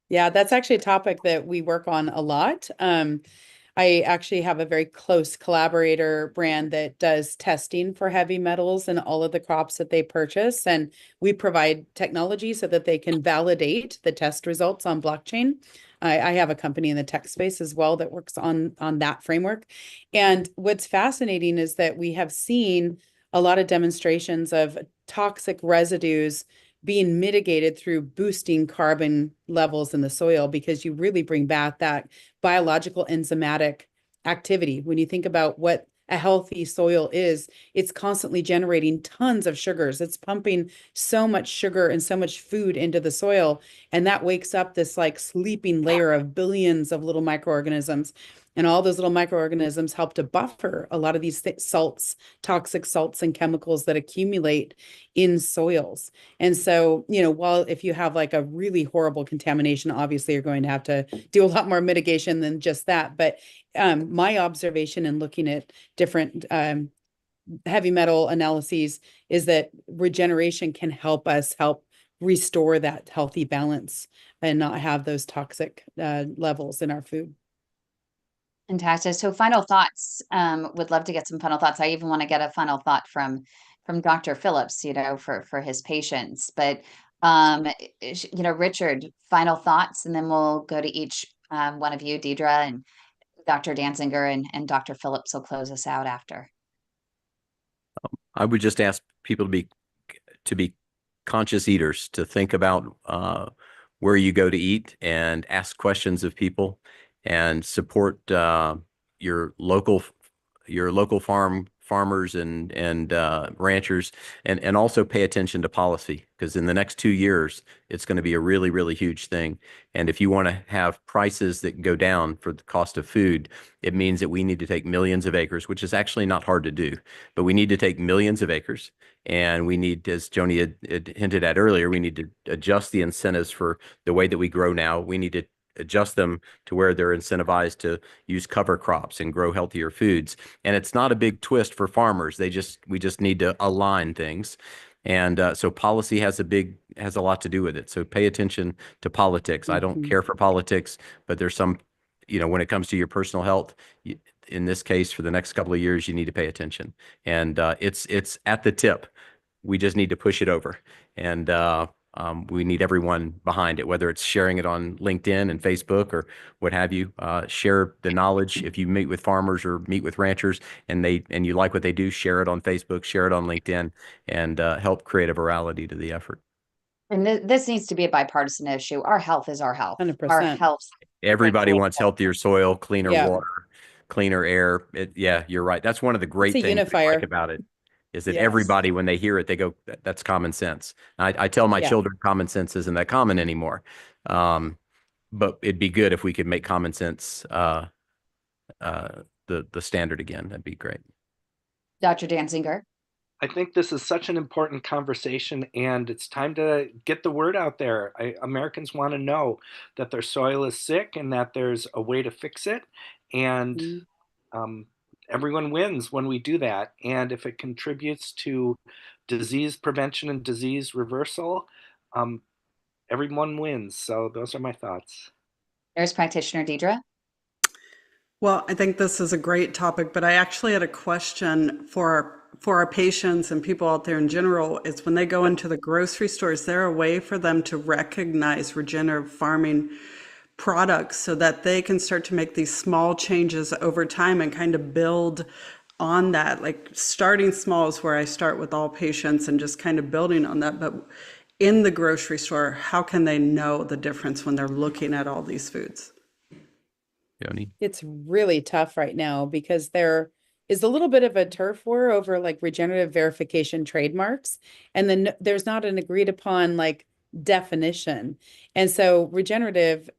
Yeah, that's actually a topic that we work on a lot. I actually have a very close collaborator brand that does testing for heavy metals in all of the crops that they purchase. And we provide technology so that they can validate the test results on blockchain. I have a company in the tech space as well that works on that framework. And what's fascinating is that we have seen a lot of demonstrations of toxic residues being mitigated through boosting carbon levels in the soil, because you really bring back that biological enzymatic activity. When you think about what a healthy soil is, it's constantly generating tons of sugars. It's pumping so much sugar and so much food into the soil. And that wakes up this like sleeping layer of billions of little microorganisms. And all those little microorganisms help to buffer a lot of these salts, toxic salts and chemicals that accumulate in soils. And so, while if you have like a really horrible contamination, obviously you're going to have to do a lot more mitigation than just that. But my observation in looking at different heavy metal analyses is that regeneration can help us restore that healthy balance and not have those toxic levels in our food. Fantastic. So final thoughts. Would love to get some final thoughts. I even want to get a final thought from Dr. Phillips, for his patients. But Richard, final thoughts, and then we'll go to each one of you, Deidre and Dr. Dansinger, and Dr. Phillips will close us out after. I would just ask people to be conscious eaters, to think about where you go to eat and ask questions of people, and support your local farmers and ranchers, and also pay attention to policy, because in the next 2 years it's going to be a really, really huge thing. And if you want to have prices that go down for the cost of food, it means that we need to take millions of acres, which is actually not hard to do, but we need to take millions of acres, and we need, as Joni had hinted at earlier, we need to adjust the incentives for the way that we grow now. We need to adjust them to where they're incentivized to use cover crops and grow healthier foods. And it's not a big twist for farmers. We just need to align things. And so policy has a lot to do with it. So pay attention to politics. I don't care for politics, but there's some, when it comes to your personal health, in this case, for the next couple of years, you need to pay attention. And it's at the tip. We just need to push it over. And we need everyone behind it, whether it's sharing it on LinkedIn and Facebook or what have you. Share the knowledge. If you meet with farmers or meet with ranchers and you like what they do, share it on Facebook, share it on LinkedIn, and help create a virality to the effort. And this needs to be a bipartisan issue. Our health is our health. 100%. Our health. Everybody wants healthier soil, cleaner Yeah. water, cleaner air. Yeah, you're right. That's one of the great It's a things I like unifier. about it. Is that Yes. everybody, when they hear it, they go, that's common sense. I tell my Yeah. children common sense isn't that common anymore. But it'd be good if we could make common sense the standard again. That'd be great. Dr. Dansinger. I think this is such an important conversation, and it's time to get the word out there. Americans want to know that their soil is sick and that there's a way to fix it. And everyone wins when we do that. And if it contributes to disease prevention and disease reversal, everyone wins. So those are my thoughts. Nurse practitioner Deidre. Well, I think this is a great topic, but I actually had a question for our patients and people out there in general. Is when they go into the grocery store, is there a way for them to recognize regenerative farming products so that they can start to make these small changes over time and kind of build on that? Like starting small is where I start with all patients and just kind of building on that. But in the grocery store, how can they know the difference when they're looking at all these foods? Joni? It's really tough right now because there is a little bit of a turf war over like regenerative verification trademarks. And then there's not an agreed upon like definition. And so regenerative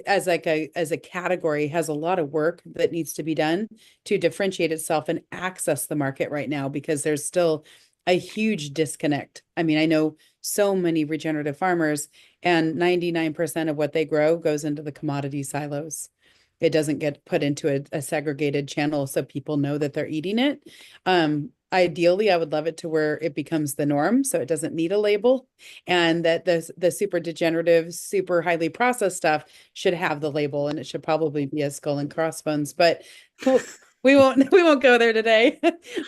as a category has a lot of work that needs to be done to differentiate itself and access the market right now, because there's still a huge disconnect. I mean, I know so many regenerative farmers, and 99% of what they grow goes into the commodity silos. It doesn't get put into a segregated channel so people know that they're eating it. Ideally, I would love it to where it becomes the norm, so it doesn't need a label, and that the super degenerative, super highly processed stuff should have the label, and it should probably be a skull and crossbones. But we won't go there today.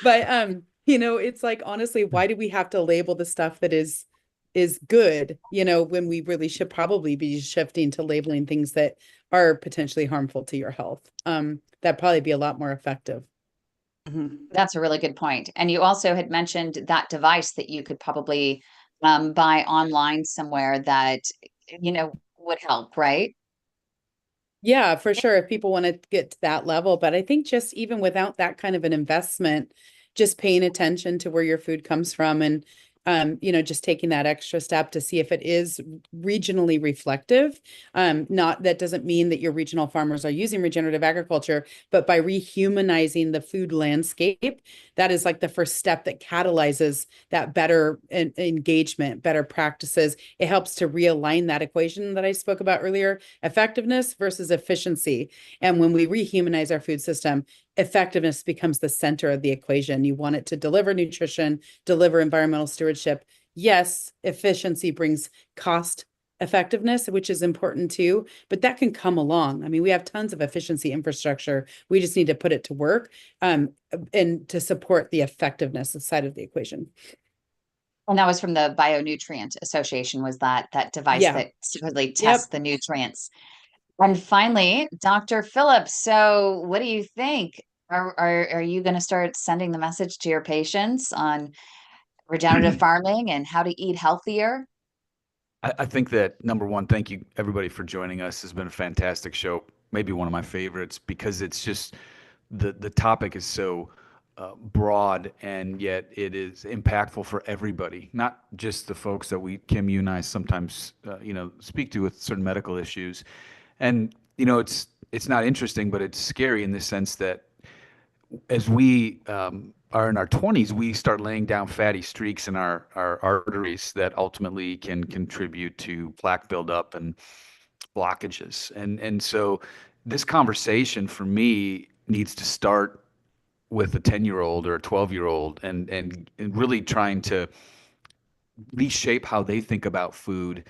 But it's like, honestly, why do we have to label the stuff that is good, when we really should probably be shifting to labeling things that are potentially harmful to your health? That'd probably be a lot more effective. That's a really good point. And you also had mentioned that device that you could probably buy online somewhere that, would help, right? Yeah, for sure. If people want to get to that level. But I think just even without that kind of an investment, just paying attention to where your food comes from, and just taking that extra step to see if it is regionally reflective. Not that doesn't mean that your regional farmers are using regenerative agriculture, but by rehumanizing the food landscape, that is like the first step that catalyzes that better engagement, better practices. It helps to realign that equation that I spoke about earlier, effectiveness versus efficiency. And when we rehumanize our food system, effectiveness becomes the center of the equation. You want it to deliver nutrition, deliver environmental stewardship. Yes, efficiency brings cost effectiveness, which is important too, but that can come along. I mean, we have tons of efficiency infrastructure. We just need to put it to work, and to support the effectiveness side of the equation. And that was from the Bionutrient Association, was that device Yeah. that supposedly tests the nutrients. And finally, Dr. Phillips. So what do you think? Are you going to start sending the message to your patients on regenerative farming and how to eat healthier? I think that, number one, thank you everybody for joining us. It's been a fantastic show, maybe one of my favorites, because it's just the topic is so broad, and yet it is impactful for everybody, not just the folks that Kim, you and I sometimes speak to with certain medical issues. And it's not interesting, but it's scary in the sense that as we are in our 20s, we start laying down fatty streaks in our arteries that ultimately can contribute to plaque buildup and blockages. And so this conversation for me needs to start with a 10-year-old or a 12-year-old, and really trying to reshape how they think about food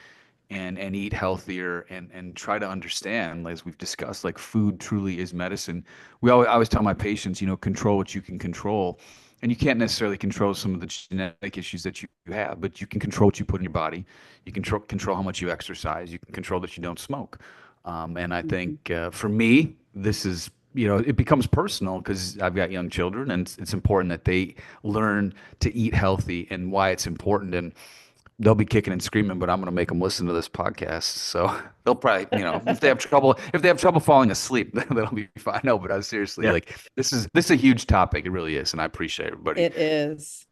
and eat healthier, and try to understand, as we've discussed, like food truly is medicine. I always tell my patients, control what you can control. And you can't necessarily control some of the genetic issues that you have, but you can control what you put in your body. You can control how much you exercise. You can control that you don't smoke. And I think for me, this is, it becomes personal because I've got young children, and it's important that they learn to eat healthy and why it's important. And they'll be kicking and screaming, but I'm going to make them listen to this podcast. So they'll probably, if they have trouble falling asleep, that'll be fine. No, but I was seriously like, this is a huge topic. It really is. And I appreciate everybody. It is.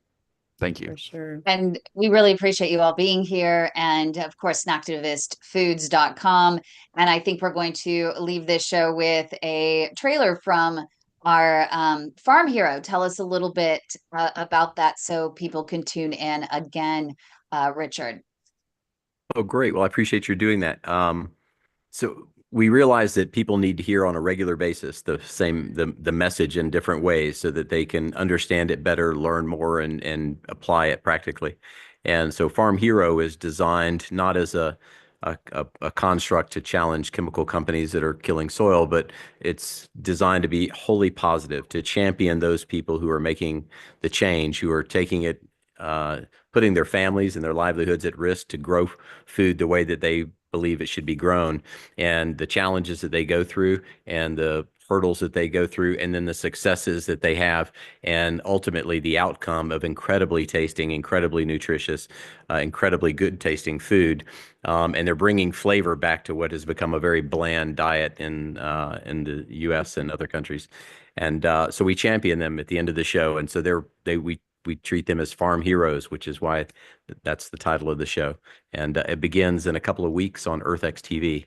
Thank you. For sure. And we really appreciate you all being here. And of course, snacktivistfoods.com. And I think we're going to leave this show with a trailer from our farm hero. Tell us a little bit about that so people can tune in again, Richard. Oh, great. Well, I appreciate you doing that. So we realize that people need to hear on a regular basis the message in different ways so that they can understand it better, learn more, and apply it practically. And so Farm Hero is designed not as a construct to challenge chemical companies that are killing soil, but it's designed to be wholly positive, to champion those people who are making the change, who are taking it, putting their families and their livelihoods at risk to grow food the way that they believe it should be grown, and the challenges that they go through and the hurdles that they go through, and then the successes that they have, and ultimately the outcome of incredibly tasting, incredibly nutritious, incredibly good tasting food. And they're bringing flavor back to what has become a very bland diet in the U.S. and other countries. And so we champion them at the end of the show. And so we treat them as farm heroes, which is why that's the title of the show. And it begins in a couple of weeks on EarthX TV.